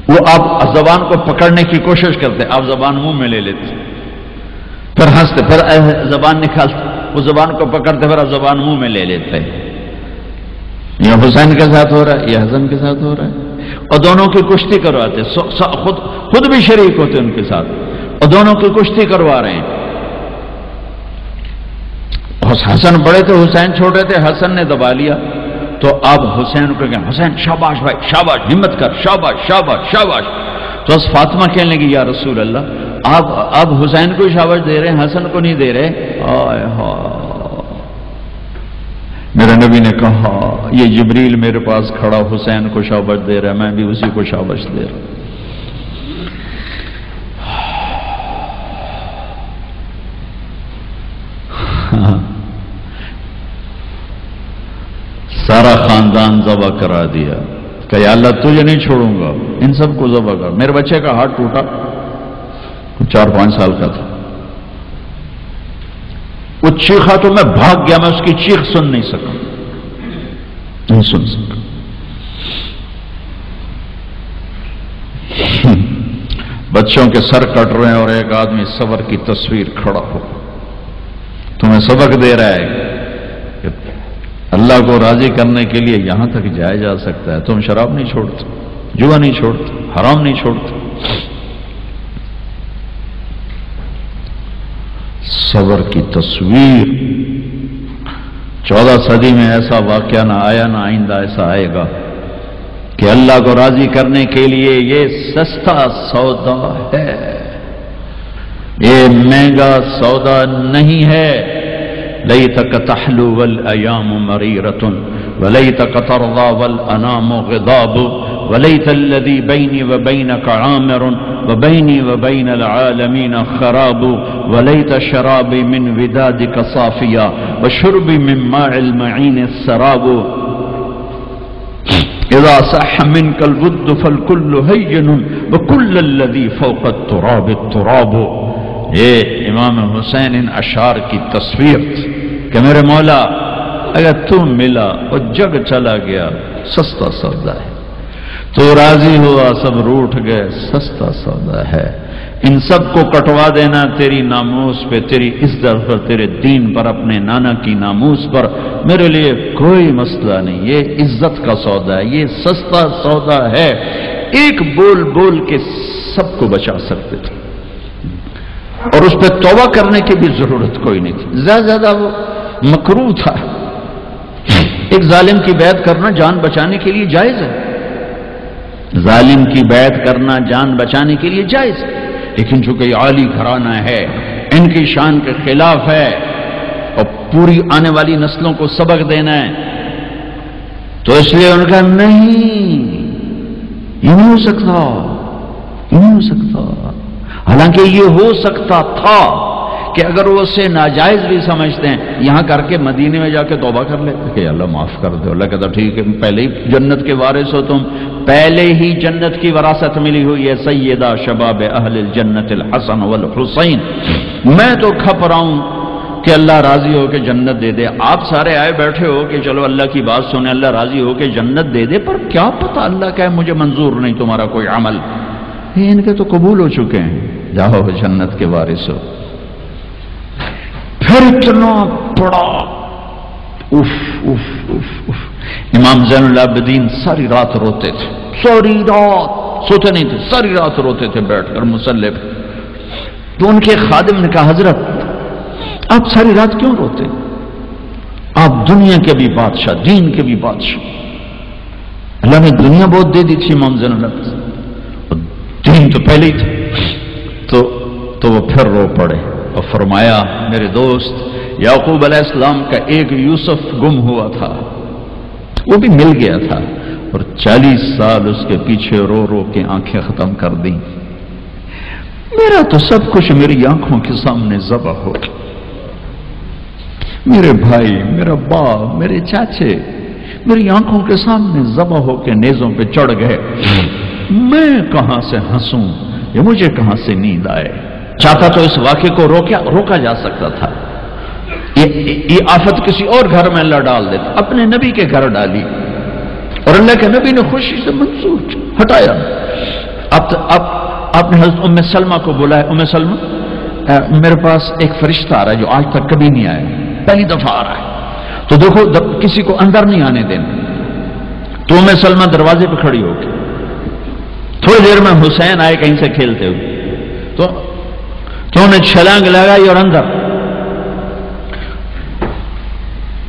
وہ آپ زبان کو پکڑنے کی کوشش کرتے، آپ زبان منہ میں لے لیتے، پھر ہنستے، پھر زبان نکالتے، وہ زبان کو پکڑتے، پھر آپ زبان منہ میں لے لیتے۔ یہ حسین کے ساتھ ہو رہا ہے، یہ حسن کے ساتھ ہو رہا ہے، اور دونوں کی کشتی کرواتے، خود بھی شریک ہوتے ان کے ساتھ، اور دونوں کی کشتی کروا رہے ہیں۔ حسن بڑے تھے حسین چھوٹے تھے، حسن نے دبا لیا تو اب حسین کو کہیں حسین شاباش بھائی شاباش، ہمت کر، شاباش شاباش شاباش۔ تو اس فاطمہ کہنے لگی یا رسول اللہ آپ حسین کو شاباش دے رہے ہیں، حسن کو نہیں دے رہے۔ آئے ہائے، میرے نبی نے کہا یہ جبریل میرے پاس کھڑا حسین کو شاباش دے رہا ہے، میں بھی اسی کو شاباش دے رہا ہوں۔ سارا خاندان ذبح کرا دیا کہ یا اللہ تجھے نہیں چھوڑوں گا، ان سب کو ذبح کر۔ میرے بچے کا ہاتھ ٹوٹا، 4-5 سال کا تھا، وہ چیخا تو میں بھاگ گیا، میں اس کی چیخ سن نہیں سکا، نہیں سن سکا۔ بچوں کے سر کٹ رہے ہیں اور ایک آدمی صبر کی تصویر کھڑا ہو تمہیں سبق دے رہا ہے کہ اللہ کو راضی کرنے کے لیے یہاں تک جایا جا سکتا ہے، تم شراب نہیں چھوڑتے، جوا نہیں چھوڑتے، حرام نہیں چھوڑتے۔ صبر کی تصویر، 14 صدی میں ایسا واقعہ نہ آیا، نہ آئندہ ایسا آئے گا کہ اللہ کو راضی کرنے کے لیے یہ سستا سودا ہے، یہ مہنگا سودا نہیں ہے۔ لیتک تحلو والایام مریرۃ ولیتک ترضى والانام غضاب ولیت الذی بینی وبینک عامر وبینی وبین العالمین خراب ولیت شرابی من ودادک صافیا وشربی من ماء المعین السراب اذا صح منك الود فالكل هين وكل الذي فوق التراب التراب۔ یہ امام حسین ان اشعار کی تصویر تھی کہ میرے مولا اگر تم ملا اور جگ چلا گیا سستا سودا ہے، تو راضی ہوا سب روٹھ گئے سستا سودا ہے۔ ان سب کو کٹوا دینا تیری ناموس پہ، تیری عزت پر، تیرے دین پر، اپنے نانا کی ناموس پر میرے لیے کوئی مسئلہ نہیں، یہ عزت کا سودا ہے، یہ سستا سودا ہے۔ ایک بول بول کے سب کو بچا سکتے تھے، اور اس پہ توبہ کرنے کی بھی ضرورت کوئی نہیں تھی، زیادہ وہ مکروہ تھا۔ ایک ظالم کی بیعت کرنا جان بچانے کے لیے جائز ہے، ظالم کی بیعت کرنا جان بچانے کے لیے جائز ہے، لیکن چونکہ یہ عالی گھرانہ ہے، ان کی شان کے خلاف ہے، اور پوری آنے والی نسلوں کو سبق دینا ہے، تو اس لیے ان کا نہیں، یہ نہیں ہو سکتا، یہ نہیں ہو سکتا۔ حالانکہ یہ ہو سکتا تھا کہ اگر وہ اسے ناجائز بھی سمجھتے ہیں، یہاں کر کے مدینے میں جا کے توبہ کر لیتے کہ اللہ معاف کر دو۔ اللہ کہتا ٹھیک ہے، پہلے ہی جنت کے وارث ہو تم، پہلے ہی جنت کی وراثت ملی ہوئی ہے، سیدہ شباب اہل الجنت الحسن والحسین، میں تو کھپ رہا ہوں کہ اللہ راضی ہو کے جنت دے دے۔ آپ سارے آئے بیٹھے ہو کہ چلو اللہ کی بات سنیں، اللہ راضی ہو کے جنت دے دے، پر کیا پتہ اللہ کہے مجھے منظور نہیں تمہارا کوئی عمل، یہ ان کے تو قبول ہو چکے ہیں، جاؤ جنت کے وارث ہو۔ پھر اتنا بڑا اف اف اف اف، امام زین العابدین ساری رات روتے تھے، ساری رات سوتے نہیں تھے، ساری رات روتے تھے بیٹھ کر مصلی پہ۔ تو ان کے خادم نے کہا حضرت آپ ساری رات کیوں روتے؟ آپ دنیا کے بھی بادشاہ، دین کے بھی بادشاہ، اللہ نے دنیا بہت دے دی تھی امام زین العابدین، اور دین تو پہلے ہی تھے۔ تو وہ پھر رو پڑے اور فرمایا میرے دوست یعقوب علیہ السلام کا ایک یوسف گم ہوا تھا، وہ بھی مل گیا تھا، اور 40 سال اس کے پیچھے رو رو کے آنکھیں ختم کر دیں، میرا تو سب کچھ میری آنکھوں کے سامنے ذبح ہو گیا، میرے بھائی، میرا باپ، میرے چاچے میری آنکھوں کے سامنے ذبح ہو کے نیزوں پہ چڑھ گئے، میں کہاں سے ہنسوں، یہ مجھے کہاں سے نیند آئے۔ چاہتا تو اس واقعے کو روکا جا سکتا تھا، یہ آفت کسی اور گھر میں اللہ ڈال دیتا، اپنے نبی کے گھر ڈالی، اور اللہ کے نبی نے خوشی سے منظور ہٹایا۔ آپ نے حضرت ام سلمہ کو بلایا، ام سلمہ میرے پاس ایک فرشتہ آ رہا ہے جو آج تک کبھی نہیں آیا، پہلی دفعہ آ رہا ہے، تو دیکھو کسی کو اندر نہیں آنے دینا۔ تو ام سلمہ دروازے پہ کھڑی ہو کے، تھوڑی دیر میں حسین آئے کہیں سے کھیلتے ہوئے، تو انہیں چھلانگ لگائی اور اندر،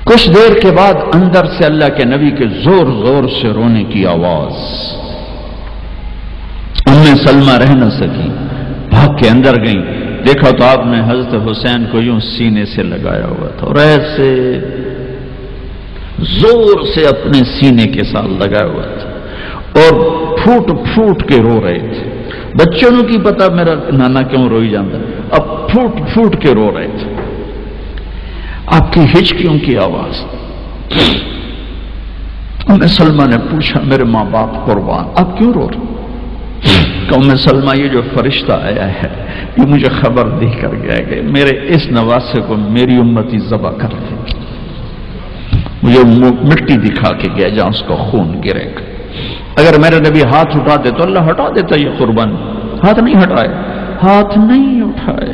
کچھ دیر کے بعد اندر سے اللہ کے نبی کے زور زور سے رونے کی آواز، ام سلمہ رہ نہ سکی، بھاگ کے اندر گئیں، دیکھا تو آپ نے حضرت حسین کو یوں سینے سے لگایا ہوا تھا، اور ایسے زور سے اپنے سینے کے ساتھ لگایا ہوا تھا، اور پھوٹ پھوٹ کے رو رہے تھے۔ بچوں کی پتہ میرا نانا کیوں روئی جاتا، اب پھوٹ پھوٹ کے رو رہے تھے، آپ کی ہچکیوں کی آواز۔ ام سلمہ نے پوچھا میرے ماں باپ قربان آپ کیوں رو رہے؟ کہ ام سلمہ یہ جو فرشتہ آیا ہے یہ مجھے خبر دے کر گیا کہ میرے اس نواسے کو میری امتی ذبح کر دے گی، مجھے مٹی دکھا کے گیا جہاں اس کا خون گرے گا، اگر میرے نبی ہاتھ اٹھا دے تو اللہ ہٹا دیتا یہ قربان، ہاتھ نہیں ہٹائے، ہاتھ نہیں اٹھائے،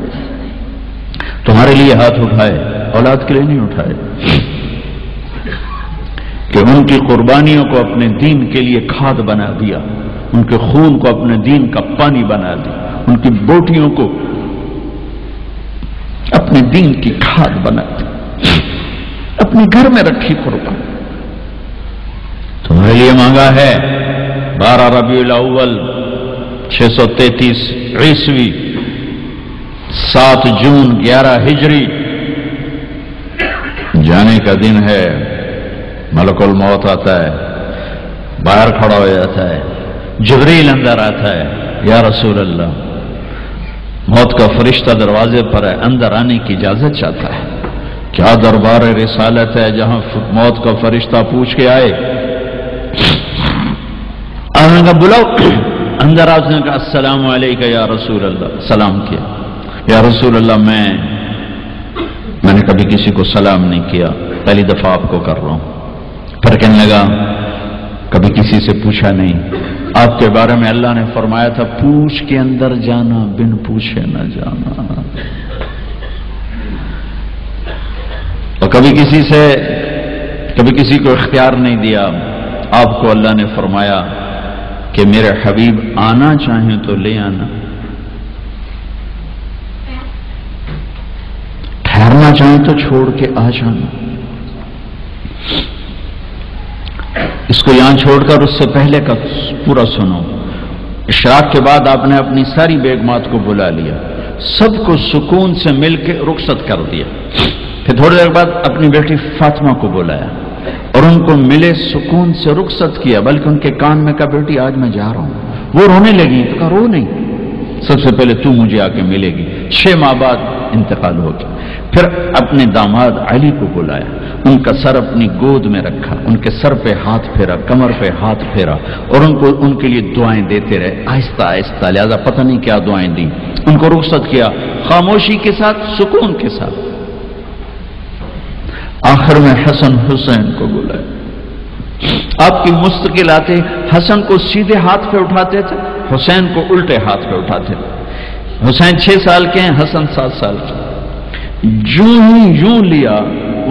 تمہارے لیے ہاتھ اٹھائے، اولاد کے لیے نہیں اٹھائے، کہ ان کی قربانیوں کو اپنے دین کے لیے کھاد بنا دیا، ان کے خون کو اپنے دین کا پانی بنا دیا، ان کی بوٹیوں کو اپنے دین کی کھاد بنا دی، اپنے گھر میں رکھی قربان، تمہارے لیے مانگا ہے 12 ربیع الاول 633 عیسوی 7 جون 11 ہجری جانے کا دن ہے، ملک الموت آتا ہے، باہر کھڑا ہو جاتا ہے، جبریل اندر آتا ہے، یا رسول اللہ موت کا فرشتہ دروازے پر ہے، اندر آنے کی اجازت چاہتا ہے۔ کیا دربار رسالت ہے جہاں موت کا فرشتہ پوچھ کے آئے، آنگا بلاؤ، اندر آپ نے کہا السلام علیکہ یا رسول اللہ، سلام کیا، یا رسول اللہ میں نے کبھی کسی کو سلام نہیں کیا، پہلی دفعہ آپ کو کر رہا ہوں۔ پھر کہنے لگا کبھی کسی سے پوچھا نہیں۔ آپ کے بارے میں اللہ نے فرمایا تھا پوچھ کے اندر جانا، بن پوچھے نہ جانا۔ اور کبھی کسی کو اختیار نہیں دیا۔ آپ کو اللہ نے فرمایا کہ میرے حبیب آنا چاہیں تو لے آنا، ٹھہرنا چاہیں تو چھوڑ کے آ جانا۔ اس کو یہاں چھوڑ کر اس سے پہلے کا پورا سنو۔ اشراق کے بعد آپ نے اپنی ساری بیگمات کو بلا لیا، سب کو سکون سے مل کے رخصت کر دیا۔ پھر تھوڑی دیر بعد اپنی بیٹی فاطمہ کو بلایا اور ان کو ملے سکون سے رخصت کیا، بلکہ ان کے کان میں کہا بیٹی آج میں جا رہا ہوں۔ وہ رونے لگی تو کہا رو نہیں، سب سے پہلے تو مجھے آ کے ملے گی۔ 6 ماہ بعد انتقال ہو گیا۔ پھر اپنے داماد علی کو بلایا، ان کا سر اپنی گود میں رکھا، ان کے سر پہ ہاتھ پھیرا، کمر پہ ہاتھ پھیرا اور ان کے لیے دعائیں دیتے رہے آہستہ آہستہ، لہذا پتہ نہیں کیا دعائیں دیں۔ ان کو رخصت کیا خاموشی کے ساتھ، سکون کے ساتھ۔ آخر میں حسن حسین کو بلایا۔ آپ کی مستقل آتے حسن کو سیدھے ہاتھ پہ اٹھاتے تھے، حسین کو الٹے ہاتھ پہ اٹھاتے تھے۔ حسین 6 سال کے ہیں، حسن 7 سال کے۔ یوں لیا،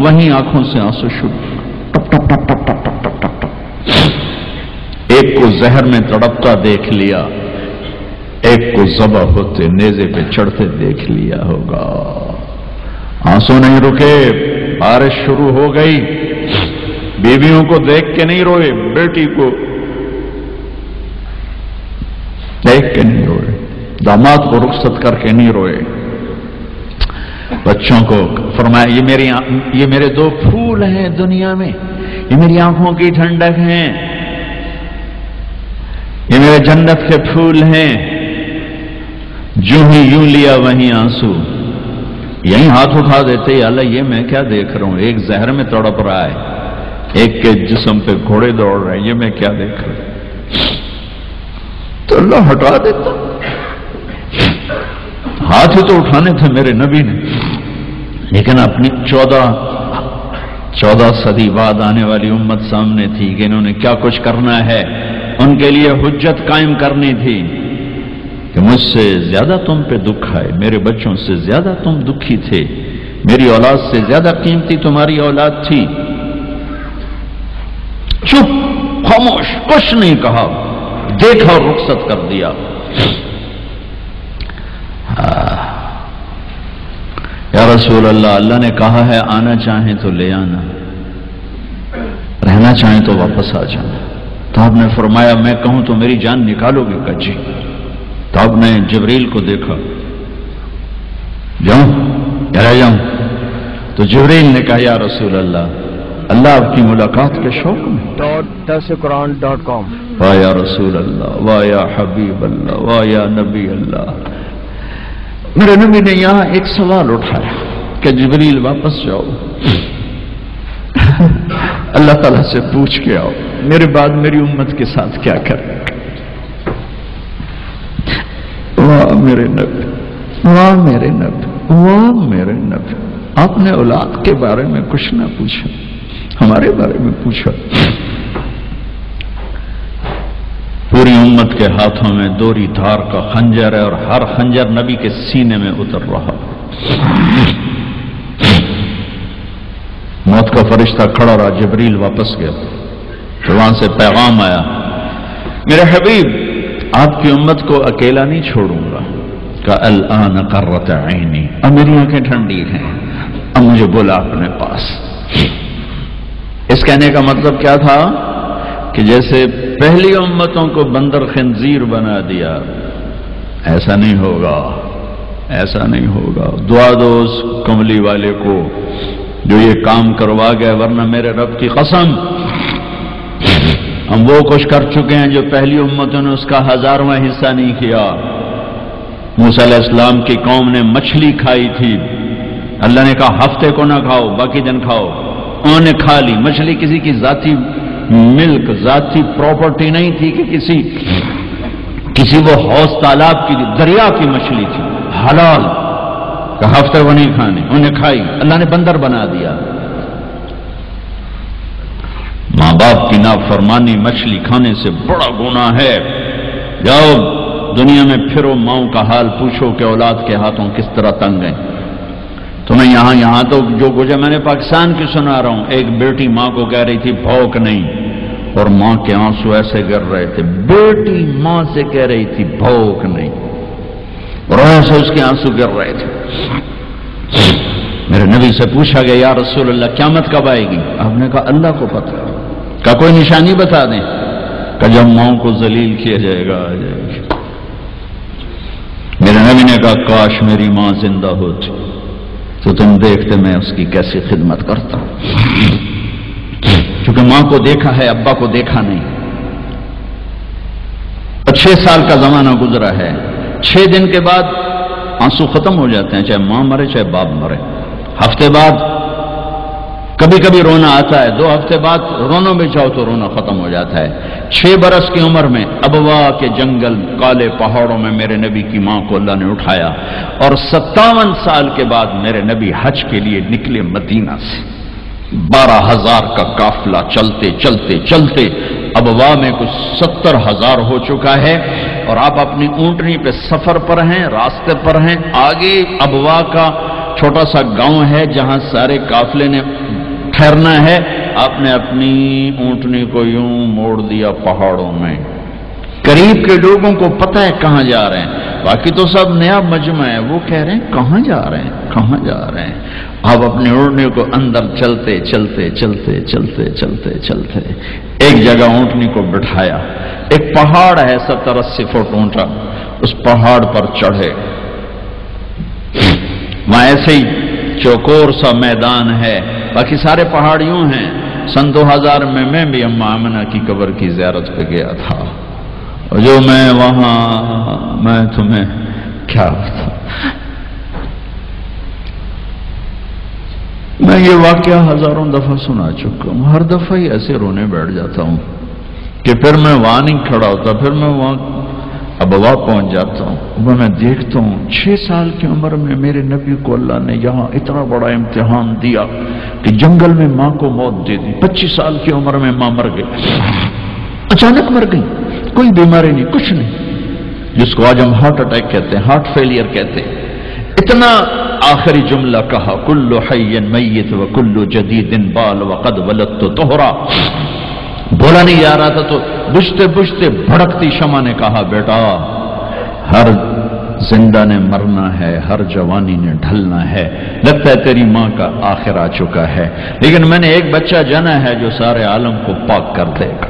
وہیں آنکھوں سے آنسو شروع، ٹپ ٹپ ٹپ ٹپ ٹپ ٹپ ٹپ ٹپ ٹپ۔ ایک کو زہر میں تڑپتا دیکھ لیا، ایک کو ذبح ہوتے نیزے پہ چڑھتے دیکھ لیا ہوگا۔ آنسو نہیں رکے، بارش شروع ہو گئی۔ بیویوں کو دیکھ کے نہیں روئے، بیٹی کو دیکھ کے نہیں روئے، داماد کو رخصت کر کے نہیں روئے۔ بچوں کو فرمایا یہ میرے 2 پھول ہیں دنیا میں، یہ میری آنکھوں کی ٹھنڈک ہیں، یہ میرے جنت کے پھول ہیں۔ یوں لیا وہیں آنسو، یہیں ہاتھ اٹھا دیتے، یا اللہ یہ میں کیا دیکھ رہا ہوں، ایک زہر میں تڑپ رہا ہے، ایک کے جسم پہ گھوڑے دوڑ رہے ہیں، یہ میں کیا دیکھ رہا ہوں۔ تو اللہ ہٹا دیتا، ہاتھ ہی تو اٹھانے تھے میرے نبی نے، لیکن اپنی 14 صدی بعد آنے والی امت سامنے تھی کہ انہوں نے کیا کچھ کرنا ہے، ان کے لیے حجت قائم کرنی تھی کہ مجھ سے زیادہ تم پہ دکھ آئے، میرے بچوں سے زیادہ تم دکھی تھے، میری اولاد سے زیادہ قیمتی تمہاری اولاد تھی۔ چپ، خاموش، کچھ نہیں کہا، دیکھا اور رخصت کر دیا۔ یا رسول اللہ، اللہ نے کہا ہے آنا چاہیں تو لے آنا، رہنا چاہیں تو واپس آ جانا۔ تو آپ نے فرمایا میں کہوں تو میری جان نکالو گے؟ کہ جی۔ تو آپ نے جبریل کو دیکھا، جاؤں یا رہ جاؤں؟ تو جبریل نے کہا یا رسول اللہ آپ کی ملاقات کے شوق میں۔ .darsequran.com واہ یا رسول اللہ، واہ یا حبیب اللہ، واہ یا نبی اللہ۔ میرے نبی نے یہاں ایک سوال اٹھایا کہ جبریل واپس جاؤ، اللہ تعالیٰ سے پوچھ کے آؤ میرے بعد میری امت کے ساتھ کیا کریں۔ واہ میرے نبی، واہ میرے نبی، واہ میرے نبی، آپ نے اولاد کے بارے میں کچھ نہ پوچھا، ہمارے بارے میں پوچھا۔ پوری امت کے ہاتھوں میں دوری دھار کا خنجر ہے اور ہر خنجر نبی کے سینے میں اتر رہا۔ موت کا فرشتہ کھڑا رہا، جبریل واپس گیا تو وہاں سے پیغام آیا، میرے حبیب آپ کی امت کو اکیلا نہیں چھوڑوں گا۔ کہ الآن قرۃ عینی، اب میری آنکھیں ٹھنڈی ہیں، اب مجھے بولا اپنے پاس۔ اس کہنے کا مطلب کیا تھا کہ جیسے پہلی امتوں کو بندر خنزیر بنا دیا، ایسا نہیں ہوگا، ایسا نہیں ہوگا۔ دعا دو اس کملی والے کو جو یہ کام کروا گیا، ورنہ میرے رب کی قسم ہم وہ کچھ کر چکے ہیں جو پہلی امتوں نے اس کا 1000واں حصہ نہیں کیا۔ موسیٰ علیہ السلام کی قوم نے مچھلی کھائی تھی، اللہ نے کہا ہفتے کو نہ کھاؤ، باقی دن کھاؤ، انہوں نے کھا لی۔ مچھلی کسی کی ذاتی ملک، ذاتی پراپرٹی نہیں تھی کہ کسی وہ حوض تالاب کی، دریا کی مچھلی تھی، حلال، کہ ہفتے کو نہیں کھانے، انہوں نے کھائی، اللہ نے بندر بنا دیا۔ ماں باپ کی نافرمانی مچھلی کھانے سے بڑا گناہ ہے۔ جاؤ دنیا میں پھرو، ماؤں کا حال پوچھو کہ اولاد کے ہاتھوں کس طرح تنگ ہیں۔ تمہیں یہاں تو جو گزرا، میں نے پاکستان کی سنا رہا ہوں، ایک بیٹی ماں کو کہہ رہی تھی بھوک نہیں، اور ماں کے آنسو ایسے گر رہے تھے۔ بیٹی ماں سے کہہ رہی تھی بھوک نہیں، اور ایسے اس کے آنسو گر رہے تھے۔ میرے نبی سے پوچھا گیا یا رسول اللہ قیامت کب آئے گی؟ آپ نے کہا اللہ کو پتہ۔ کہا کوئی نشانی بتا دیں؟ کہ جب ماؤں کو ذلیل کیا جائے گا آ جائے گی۔ میرے نبی نے کہا کاش میری ماں زندہ ہوتی تو تم دیکھتے میں اس کی کیسی خدمت کرتا ہوں، کیونکہ ماں کو دیکھا ہے، ابا کو دیکھا نہیں۔ 6 سال کا زمانہ گزرا ہے، 6 دن کے بعد آنسو ختم ہو جاتے ہیں، چاہے ماں مرے چاہے باپ مرے۔ ہفتے بعد کبھی کبھی رونا آتا ہے، 2 ہفتے بعد رونا بھی چاہو تو رونا ختم ہو جاتا ہے۔ 6 برس کی عمر میں ابوا کے جنگل کالے پہاڑوں میں میرے نبی کی ماں کو اللہ نے اٹھایا، اور 57 سال کے بعد میرے نبی حج کے لیے نکلے مدینہ سے۔ 12,000 کا قافلہ چلتے چلتے چلتے ابوا میں کچھ 70,000 ہو چکا ہے، اور آپ اپنی اونٹنی پہ سفر پر ہیں، راستے پر ہیں۔ آگے ابوا کا چھوٹا سا گاؤں ہے جہاں سارے قافلے نے ٹھہرنا ہے۔ آپ نے اپنی اونٹنی کو یوں موڑ دیا پہاڑوں میں۔ قریب کے لوگوں کو پتہ ہے کہاں جا رہے ہیں، باقی تو سب نیا مجمع ہے، وہ کہہ رہے ہیں کہاں جا رہے ہیں کہاں جا رہے ہیں۔ آپ اپنے اونٹنی کو اندر چلتے چلتے چلتے چلتے چلتے چلتے ایک جگہ اونٹنی کو بٹھایا۔ ایک پہاڑ ہے 70-80 فٹ اونچا، اس پہاڑ پر چڑھے۔ وہاں ایسے ہی چوکور سا میدان ہے، باقی سارے پہاڑ یوں ہیں۔ سن 2000 میں بھی اماں آمنہ کی قبر کی زیارت پہ گیا تھا، اور جو میں وہاں میں تمہیں کیا بتا، میں یہ واقعہ ہزاروں دفعہ سنا چکا ہوں، ہر دفعہ ہی ایسے رونے بیٹھ جاتا ہوں کہ پھر میں وہاں نہیں کھڑا ہوتا، پھر میں وہاں ابوا پہنچ جاتا ہوں۔ وہ میں دیکھتا ہوں 6 سال کی عمر میں میرے نبی کو اللہ نے یہاں اتنا بڑا امتحان دیا کہ جنگل میں ماں کو موت دے دی۔ 25 سال کی عمر میں ماں مر گئی، اچانک مر گئی، کوئی بیماری نہیں، کچھ نہیں، جس کو آج ہم ہارٹ اٹیک کہتے ہیں، ہارٹ فیلئر کہتے ہیں۔ اتنا آخری جملہ کہا کل حی میت و کل جدید بال وقد ولدت طہرا۔ بولا نہیں جا رہا تھا تو بجھتے بجھتے بھڑکتی شمع نے کہا بیٹا ہر زندہ نے مرنا ہے، ہر جوانی نے ڈھلنا ہے، لگتا ہے تیری ماں کا آخر آ چکا ہے، لیکن میں نے ایک بچہ جنا ہے جو سارے عالم کو پاک کر دے گا۔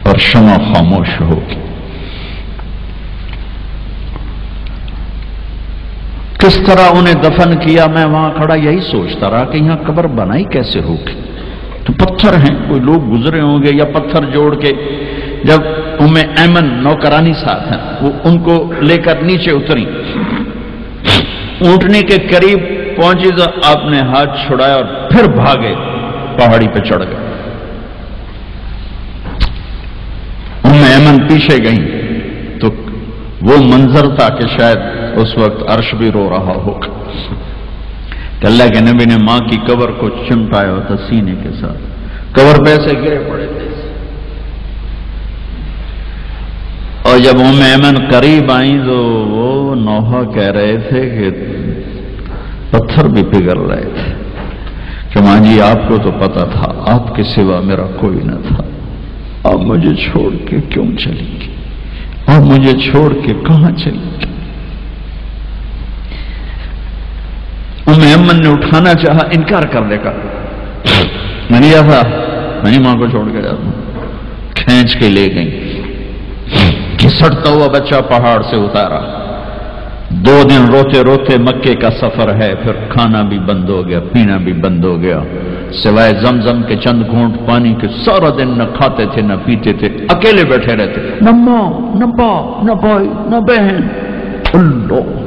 اور شمع خاموش ہوگی۔ کس طرح انہیں دفن کیا، میں وہاں کھڑا یہی سوچتا رہا کہ یہاں قبر بنائی کیسے ہوگی۔ تو پتھر ہیں، کوئی لوگ گزرے ہوں گے یا پتھر جوڑ کے۔ جب ایمن نوکرانی ساتھ ہیں، وہ ان کو لے کر نیچے اتری، اونٹنی کے قریب پہنچی تو آپ نے ہاتھ چھڑایا اور پھر بھاگے، پہاڑی پہ چڑھ گئے۔ ایمن پیچھے گئیں تو وہ منظر تھا کہ شاید اس وقت عرش بھی رو رہا ہوگا کہ اللہ کے نبی نے ماں کی قبر کو چمٹایا ہوتا سینے کے ساتھ، قبر پہ ایسے گرے پڑے تھے۔ اور جب ایمن قریب آئیں تو وہ نوحہ کہہ رہے تھے کہ پتھر بھی پگھل رہے تھے کہ ماں جی آپ کو تو پتا تھا آپ کے سوا میرا کوئی نہ تھا، آپ مجھے چھوڑ کے کیوں چلی گئی، آپ مجھے چھوڑ کے کہاں چلی گئی۔ ایمن نے اٹھانا چاہا، انکار کر دے گا، میں نہیں جاتا، میں نہیں ماں کو چھوڑ کے جاتا۔ کھینچ کے لے گئی، گھسٹتا ہوا بچہ پہاڑ سے اتارا۔ 2 دن روتے روتے مکے کا سفر ہے، پھر کھانا بھی بند ہو گیا، پینا بھی بند ہو گیا، سوائے زمزم کے چند گھونٹ پانی کے سارا دن نہ کھاتے تھے نہ پیتے تھے، اکیلے بیٹھے رہتے، نہ ماں نہ باپ نہ بھائی نہ بہن۔ اللہ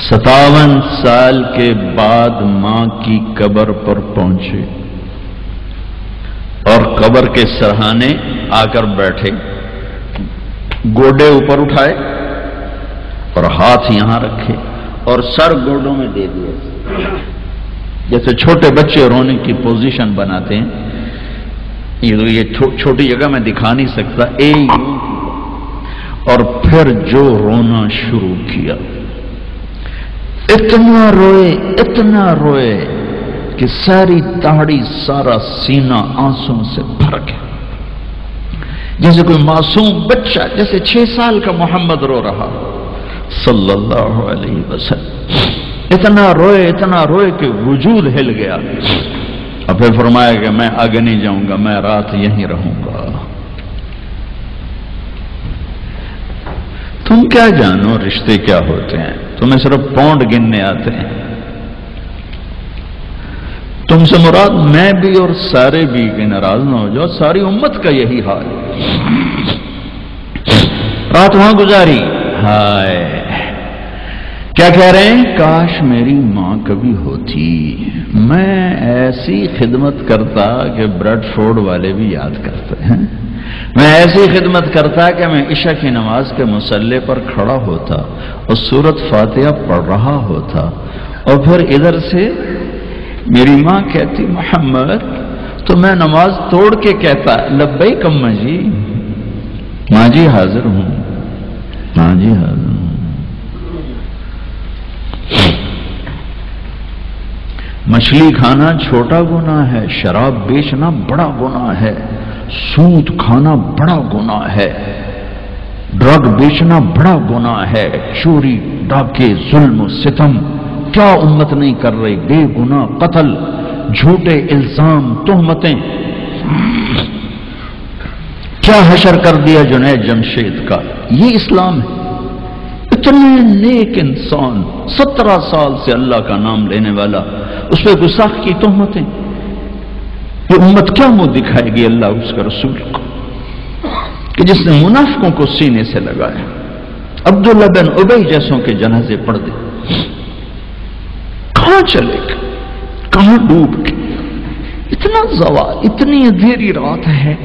57 سال کے بعد ماں کی قبر پر پہنچے اور قبر کے سرہانے آ کر بیٹھے، گوڈے اوپر اٹھائے اور ہاتھ یہاں رکھے اور سر گوڈوں میں دے دیا۔ جیسے چھوٹے بچے رونے کی پوزیشن بناتے ہیں، یہ چھوٹی جگہ میں دکھا نہیں سکتا، اور پھر جو رونا شروع کیا، اتنا روئے کہ ساری داڑھی سارا سینہ آنسوں سے بھر گیا، جیسے کوئی معصوم بچہ، جیسے 6 سال کا محمد رو رہا صلی اللہ علیہ وسلم، اتنا روئے کہ وجود ہل گیا، اور پھر فرمایا کہ میں آگے نہیں جاؤں گا، میں رات یہیں رہوں گا۔ تم کیا جانو رشتے کیا ہوتے ہیں، تمہیں صرف پاؤنڈ گننے آتے ہیں۔ تم سے مراد میں بھی اور سارے بھی، کہ ناراض نہ ہو جاؤ، ساری امت کا یہی حال ہے۔ رات وہاں گزاری، ہائے کیا کہہ رہے ہیں، کاش میری ماں کبھی ہوتی، میں ایسی خدمت کرتا کہ بریڈ فورڈ والے بھی یاد کرتے ہیں، میں ایسی خدمت کرتا کہ میں عشاء کی نماز کے مصلی پر کھڑا ہوتا اور سورۃ فاتحہ پڑھ رہا ہوتا، اور پھر ادھر سے میری ماں کہتی محمد، تو میں نماز توڑ کے کہتا لبیک اماں جی، ماں جی حاضر ہوں، ماں جی حاضر ہوں۔ مچھلی کھانا چھوٹا گناہ ہے، شراب بیچنا بڑا گناہ ہے، سود کھانا بڑا گناہ ہے، ڈرگ بیچنا بڑا گناہ ہے، چوری ڈاکے ظلم و ستم کیا امت نہیں کر رہی، بے گناہ قتل، جھوٹے الزام تہمتیں، کیا حشر کر دیا جنید جمشید کا، یہ اسلام ہے۔ اتنے نیک انسان 17 سال سے اللہ کا نام لینے والا، اس پہ گستاخ کی تہمتیں، یہ امت کیا منہ دکھائے گی اللہ اس کا رسول کو، کہ جس نے منافقوں کو سینے سے لگایا، عبداللہ بن ابی جیسوں کے جنازے پڑھ دے، کہاں چلے گا، کہاں ڈوب کے، اتنا زوال، اتنی اندھیری رات ہے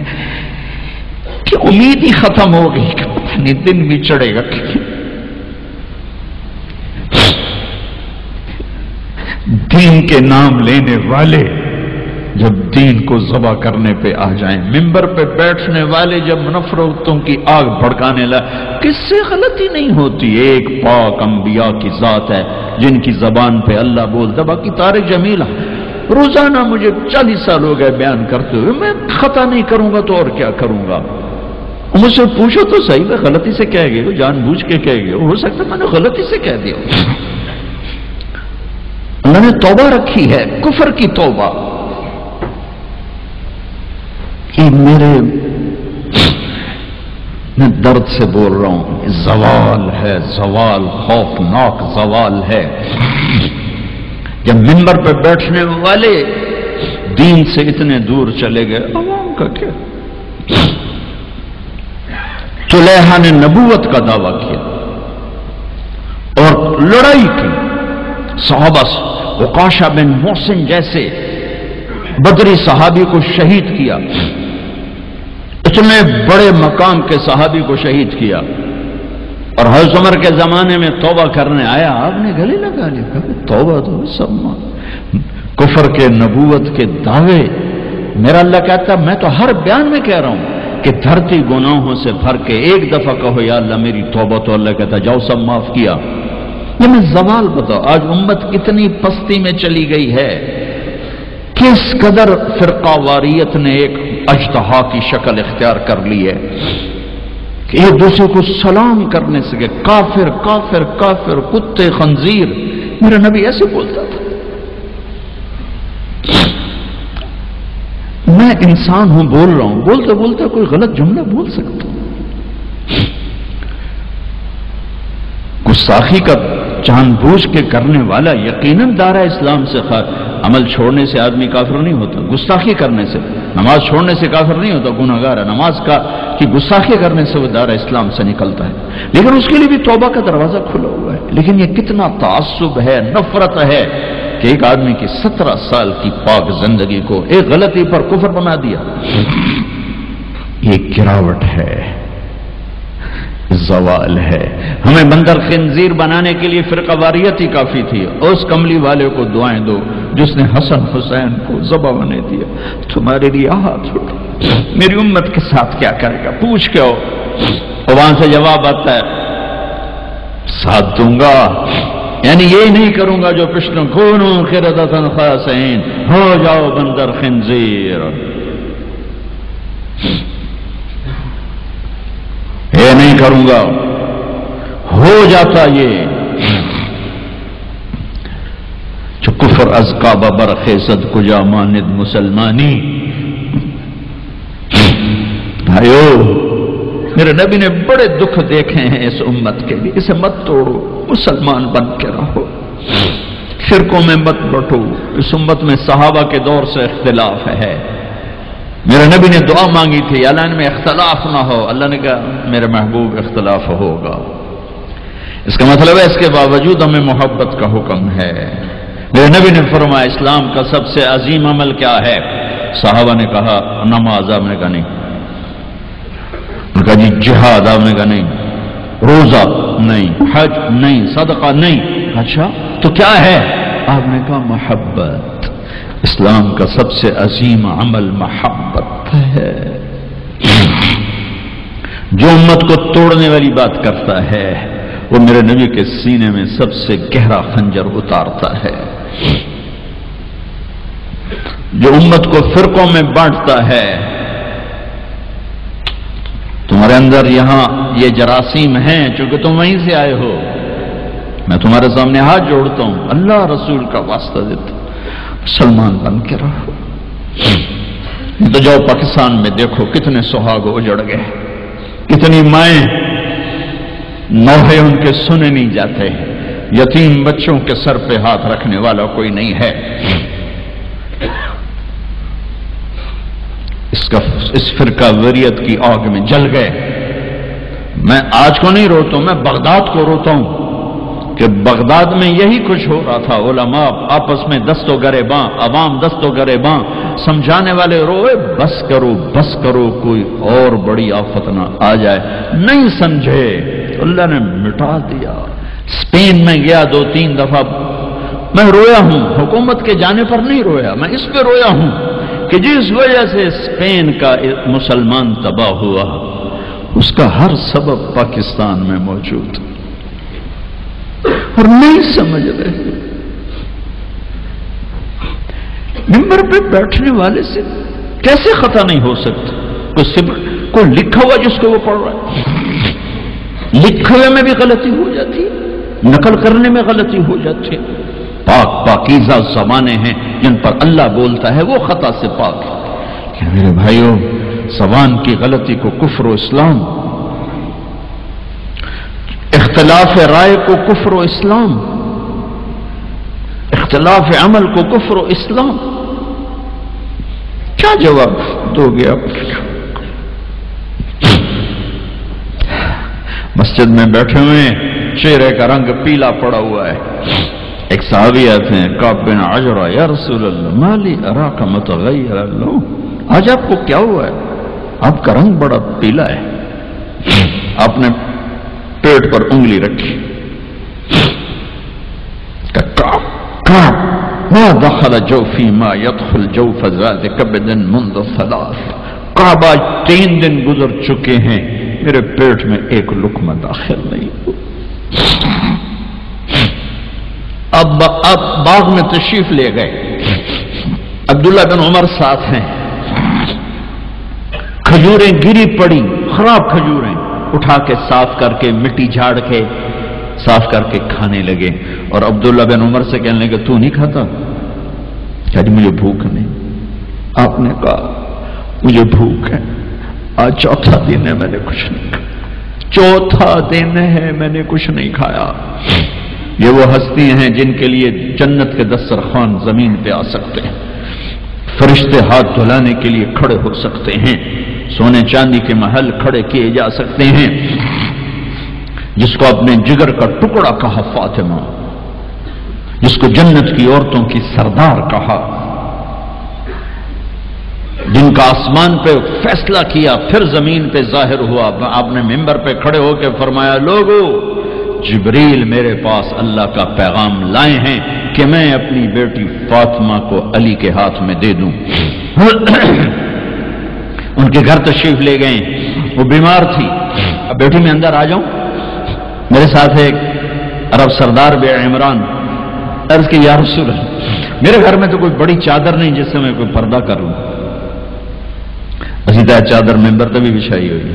کہ امید ہی ختم ہو گئی کہ پتہ نہیں دن بھی چڑھے گا کہ دین کے نام لینے والے جب دین کو ذبح کرنے پہ آ جائیں، ممبر پہ بیٹھنے والے جب نفرتوں کی آگ بھڑکانے لائے، کس سے غلطی نہیں ہوتی، ایک پاک انبیاء کی ذات ہے جن کی زبان پہ اللہ بولتا، باقی طارق جمیل روزانہ مجھے 40 سال ہو گئے بیان کرتے ہوئے، میں خطا نہیں کروں گا تو اور کیا کروں گا، مجھ سے پوچھو تو صحیح، میں غلطی سے کہہ گیا، جان بوجھ کے کہہ گیا، ہو سکتا میں نے غلطی سے کہہ دیا، اللہ نے توبہ رکھی ہے، کفر کی توبہ، کہ میں درد سے بول رہا ہوں، زوال ہے، زوال خوفناک زوال ہے، جب ممبر پہ بیٹھنے والے دین سے اتنے دور چلے گئے، عوام کا کیا، طلحہ نے نبوت کا دعویٰ کیا اور لڑائی کی، صحابہ عکاشہ بن محسن جیسے بدری صحابی کو شہید کیا، اتنے بڑے مقام کے صحابی کو شہید کیا، اور حضرت عمر کے زمانے میں توبہ کرنے آیا، آپ نے گلے لگا لیا، توبہ تو سب کفر کے نبوت کے دعوے، میرا اللہ کہتا میں تو ہر بیان میں کہہ رہا ہوں کہ دھرتی گناہوں سے بھر کے ایک دفعہ کہو یا اللہ میری توبہ، تو اللہ کہتا جاؤ سب معاف کیا۔ یہ میں زوال بتاؤ، آج امت کتنی پستی میں چلی گئی ہے، کس قدر فرقہ واریت نے ایک اجتہا کی شکل اختیار کر لی ہے کہ ایک دوسرے کو سلام کرنے سے کہ کافر کافر کافر، کتے خنزیر، میرا نبی ایسے بولتا تھا۔ میں انسان ہوں، بول رہا ہوں، بولتے بولتے کوئی غلط جملہ بول سکتا ہوں، گستاخی کا جان بوجھ کے کرنے والا یقیناً دائرہ اسلام سے عمل چھوڑنے سے آدمی کافر نہیں ہوتا، گستاخی کرنے سے، نماز چھوڑنے سے کافر نہیں ہوتا، گناہگار ہے، نماز کی گستاخی کرنے سے وہ دائرہ اسلام سے نکلتا ہے، لیکن اس کے لیے بھی توبہ کا دروازہ کھلا ہوا ہے۔ لیکن یہ کتنا تعصب ہے، نفرت ہے کہ ایک آدمی کی 17 سال کی پاک زندگی کو ایک غلطی پر کفر بنا دیا۔ یہ گراوٹ ہے، زوال ہے. ہمیں بندر خنزیر بنانے کے لیے فرقہ واریت ہی کافی تھی. اس کملی والے کو دعائیں دو جس نے حسن حسین کو ذبح بنے دیا. تمہارے لیے ہاتھ اٹھا. میری امت کے ساتھ کیا کرے گا پوچھ کے ہو. وہاں سے جواب آتا ہے ساتھ دوں گا، یعنی یہ نہیں کروں گا جو پشتوں کونو قردۃ خاسئین، ہو جاؤ بندر خنزیر. یہ نہیں کروں گا. ہو جاتا یہ جو کفر از کعبہ برخیزد کجا ماند مسلمانی. بھائیو میرے نبی نے بڑے دکھ دیکھے ہیں اس امت کے لیے. اسے مت توڑو، مسلمان بن کے رہو، فرقوں میں مت بٹو. اس امت میں صحابہ کے دور سے اختلاف ہے. میرے نبی نے دعا مانگی تھی اللہ ان میں اختلاف نہ ہو. اللہ نے کہا میرے محبوب اختلاف ہوگا. اس کا مطلب ہے اس کے باوجود ہمیں محبت کا حکم ہے. میرے نبی نے فرمایا اسلام کا سب سے عظیم عمل کیا ہے؟ صحابہ نے کہا نماز. آپ نے کہا نہیں. انہوں نے کہا جی جہاد. آپ نے کہا نہیں. روزہ نہیں. حج نہیں. صدقہ نہیں. اچھا تو کیا ہے؟ آپ نے کہا محبت. اسلام کا سب سے عظیم عمل محبت ہے. جو امت کو توڑنے والی بات کرتا ہے وہ میرے نبی کے سینے میں سب سے گہرا خنجر اتارتا ہے. جو امت کو فرقوں میں بانٹتا ہے. تمہارے اندر یہاں یہ جراثیم ہیں چونکہ تم وہیں سے آئے ہو. میں تمہارے سامنے ہاتھ جوڑتا ہوں، اللہ رسول کا واسطہ دیتا ہوں، مسلمان بن کے رہو. تو جاؤ پاکستان میں دیکھو کتنے سہاگ اجڑ گئے، کتنی مائیں نوحے ان کے سنے نہیں جاتے، یتیم بچوں کے سر پہ ہاتھ رکھنے والا کوئی نہیں ہے. اس فرقہ وریت کی آگ میں جل گئے. میں آج کو نہیں روتا ہوں، میں بغداد کو روتا ہوں کہ بغداد میں یہی کچھ ہو رہا تھا. علماء آپس میں دست و گریباں، عوام دست و گریباں، سمجھانے والے روئے بس کرو بس کرو کوئی اور بڑی آفت نہ آ جائے. نہیں سمجھے اللہ نے مٹا دیا. اسپین میں گیا 2-3 دفعہ، میں رویا ہوں. حکومت کے جانے پر نہیں رویا، میں اس پہ رویا ہوں کہ جس وجہ سے اسپین کا مسلمان تباہ ہوا اس کا ہر سبب پاکستان میں موجود اور نہیں سمجھ رہے. ممبر پہ بیٹھنے والے سے کیسے خطا نہیں ہو سکتا؟ کوئی لکھا ہوا جس کو وہ پڑھ رہا ہے، لکھے ہوئے میں بھی غلطی ہو جاتی، نقل کرنے میں غلطی ہو جاتی. پاک پاکیزہ زبانیں ہیں جن پر اللہ بولتا ہے، وہ خطا سے پاک ہے. کہ میرے بھائیوں زبان کی غلطی کو کفر و اسلام، اختلاف رائے کو کفر و اسلام، اختلاف عمل کو کفر و اسلام. کیا جواب دو گے آپ؟ مسجد میں بیٹھے ہوئے چہرے کا رنگ پیلا پڑا ہوا ہے. ایک صحابی آتے ہیں کعب بن عجرہ، یا رسول اللہ مالی اراک متغیر اللہ، آج آپ کو کیا ہوا ہے؟ آپ کا رنگ بڑا پیلا ہے. آپ نے پیٹ پر انگلی رکھی. ما دخل جوفی ما يدخل جوف ذات کبد منذ 3. کعب آج 3 دن گزر چکے ہیں میرے پیٹ میں ایک لقمہ داخل نہیں ہوا. اب باغ میں تشریف لے گئے. عبداللہ بن عمر ساتھ ہیں. کھجوریں گری پڑی، خراب کھجوریں، اٹھا کے صاف کر کے مٹی جھاڑ کے صاف کر کے کھانے لگے. اور عبداللہ بن عمر سے کہنے لگے تو نہیں کھاتا؟ کہا جی مجھے بھوک نہیں. آپ نے کہا مجھے بھوک ہے، آج 4تھا دن ہے میں نے کچھ نہیں کھایا. 4تھا دن ہے میں نے کچھ نہیں کھایا. یہ وہ ہستی ہیں جن کے لیے جنت کے دسترخوان زمین پہ آ سکتے ہیں، فرشتے ہاتھ دھلانے کے لیے کھڑے ہو سکتے ہیں، سونے چاندی کے محل کھڑے کیے جا سکتے ہیں. جس کو اپنے جگر کا ٹکڑا کہا فاطمہ، جس کو جنت کی عورتوں کی سردار کہا، جن کا آسمان پہ فیصلہ کیا پھر زمین پہ ظاہر ہوا، آپ نے ممبر پہ کھڑے ہو کے فرمایا لوگو جبریل میرے پاس اللہ کا پیغام لائے ہیں کہ میں اپنی بیٹی فاطمہ کو علی کے ہاتھ میں دے دوں۔ ان کے گھر تشریف لے گئے، وہ بیمار تھی، اب بیٹی میں اندر آ جاؤں، میرے ساتھ ایک عرب سردار بے عمران، عرض کی یا رسول اللہ میرے گھر میں تو کوئی بڑی چادر نہیں جس سے میں کوئی پردہ کر لوں، اسی طرح چادر ممبر پہ بھی بچھائی ہوئی،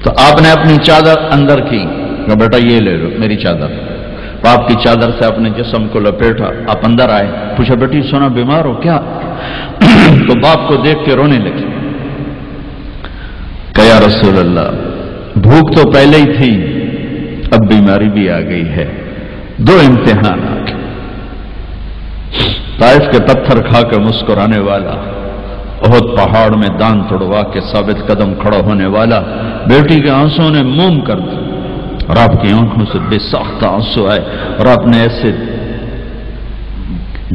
تو آپ نے اپنی چادر اندر کی، کہ بیٹا یہ لے لو میری چادر، باپ کی چادر سے اپنے جسم کو لپیٹا، آپ اندر آئے، پوچھا بیٹی سونا بیمار ہو کیا؟ تو باپ کو دیکھ کے رونے لگی، کہ یا رسول اللہ بھوک تو پہلے ہی تھی، اب بیماری بھی آ گئی ہے، دو امتحان آ گئے، طائف کے پتھر کھا کے مسکرانے والا، احد پہاڑ میں دان توڑوا کے ثابت قدم کھڑا ہونے والا، بیٹی کے آنسوں نے موم کر دی اور آپ کی آنکھوں سے بے ساختہ آنسو آئے اور آپ نے ایسے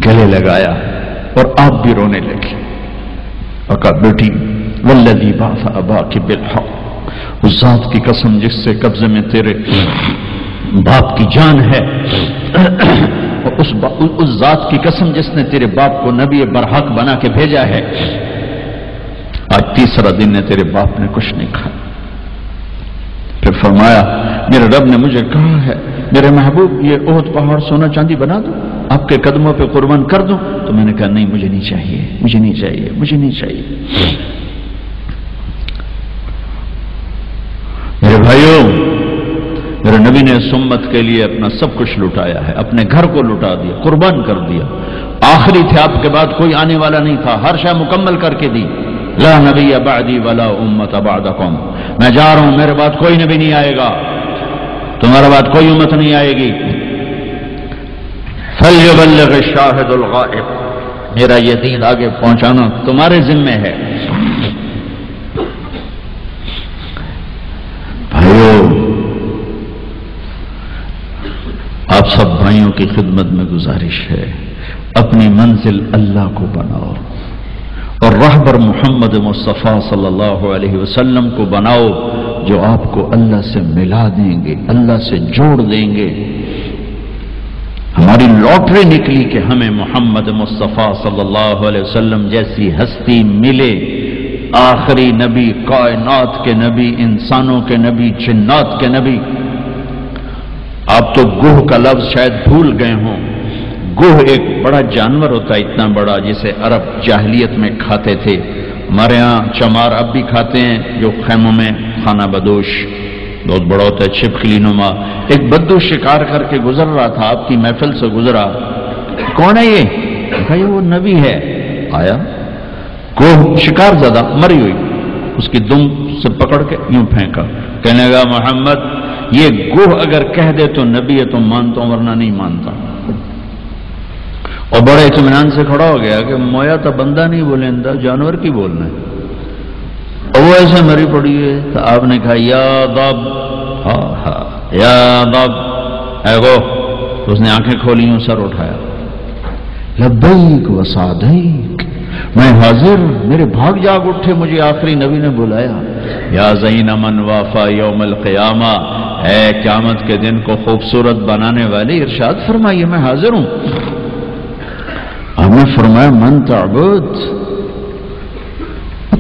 گلے لگایا اور آپ بھی رونے لگے اور کہا بیٹی والذی بعث اباک بالحق، اس ذات کی قسم جس سے قبضے میں تیرے باپ کی جان ہے، اس ذات کی قسم جس نے تیرے باپ کو نبی برحق بنا کے بھیجا ہے، آج تیسرا دن ہے تیرے باپ نے کچھ نہیں کھایا۔ پھر فرمایا میرے رب نے مجھے کہا ہے میرے محبوب یہ احد پہاڑ سونا چاندی بنا دوں، آپ کے قدموں پہ قربان کر دوں، تو میں نے کہا نہیں مجھے نہیں چاہیے، مجھے نہیں چاہیے، مجھے نہیں چاہیے۔ میرے بھائیوں، میرے نبی نے اس امت کے لیے اپنا سب کچھ لٹایا ہے، اپنے گھر کو لٹا دیا، قربان کر دیا، آخری تھے، آپ کے بعد کوئی آنے والا نہیں تھا، ہر شے مکمل کر کے دی، لا نبی بعدی ولا امت بعدکم، میں جا رہا ہوں میرے بعد کوئی نبی نہیں آئے گا، تمہارے بعد کوئی امت نہیں آئے گی، فلیبلغ الشاہد الغائب، میرا یہ دین آگے پہنچانا تمہارے ذمہ ہے۔ بھائیو، آپ سب بھائیوں کی خدمت میں گزارش ہے، اپنی منزل اللہ کو بناؤ اور رہبر محمد مصطفیٰ صلی اللہ علیہ وسلم کو بناؤ، جو آپ کو اللہ سے ملا دیں گے، اللہ سے جوڑ دیں گے۔ ہماری لاٹری نکلی کہ ہمیں محمد مصطفیٰ صلی اللہ علیہ وسلم جیسی ہستی ملے، آخری نبی، کائنات کے نبی، انسانوں کے نبی، جنات کے نبی۔ آپ تو گوہ کا لفظ شاید بھول گئے ہوں، گوہ ایک بڑا جانور ہوتا ہے، اتنا بڑا، جسے عرب جاہلیت میں کھاتے تھے، ہمارے ہاں چمار اب بھی کھاتے ہیں، جو خیموں میں خانہ بدوش بہت بڑا ہوتا ہے، چھپکلی نما۔ ایک بدو شکار کر کے گزر رہا تھا، آپ کی محفل سے گزرا، کون ہے یہ؟ کہا یہ وہ نبی ہے۔ آیا گوہ شکار زدہ مری ہوئی، اس کی دم سے پکڑ کے یوں پھینکا، کہنے لگا محمد یہ گوہ اگر کہہ دے تو نبی ہے تو مانتا ہوں ورنہ نہیں مانتا، اور بڑے اطمینان سے کھڑا ہو گیا کہ مویا تو بندہ نہیں بولے، جانور کی بولنا ہے، اور وہ ایسے مری پڑی ہے۔ تو آپ نے کہا یا ضب، ہاں ہاں یا ضب، اے گو، تو اس نے آنکھیں کھولی، یوں سر اٹھایا، لبیک و سعدیک، میں حاضر، میرے بھاگ جاگ اٹھے، مجھے آخری نبی نے بلایا۔ یا زین من وافا یوم القیامہ، اے قیامت کے دن کو خوبصورت بنانے والے، ارشاد فرمائیے میں حاضر ہوں۔ آپ نے فرمایا من تعبد،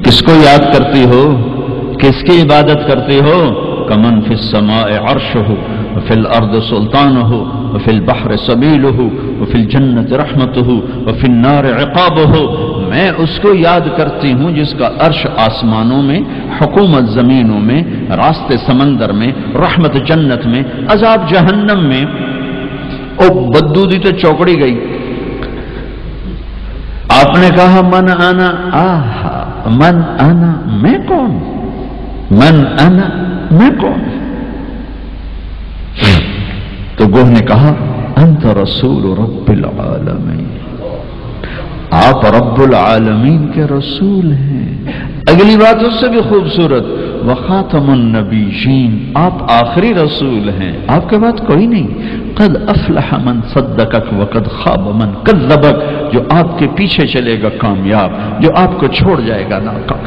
کس کو یاد کرتی ہو، کس کی عبادت کرتی ہو؟ کمن فی السماء عرشہ وفی الارض سلطانہ وفی البحر سبیلہ وفی الجنت رحمتہ وفی النار عقابہ، میں اس کو یاد کرتی ہوں جس کا عرش آسمانوں میں، حکومت زمینوں میں، راستے سمندر میں، رحمت جنت میں، عذاب جہنم میں۔ او بدو دی تو چوکڑی گئی۔ آپ نے کہا من انا، آہا من انا، میں کون؟ من انا، میں کون؟ تو گوہ نے کہا انت رسول رب العالمین، آپ رب العالمین کے رسول ہیں۔ اگلی بات اس سے بھی خوبصورت، وخاتم النبیین، آپ آخری رسول ہیں، آپ کے بعد کوئی نہیں۔ قد افلح من صدقک وقد خاب من کذبک، جو آپ کے پیچھے چلے گا کامیاب، جو آپ کو چھوڑ جائے گا ناکام۔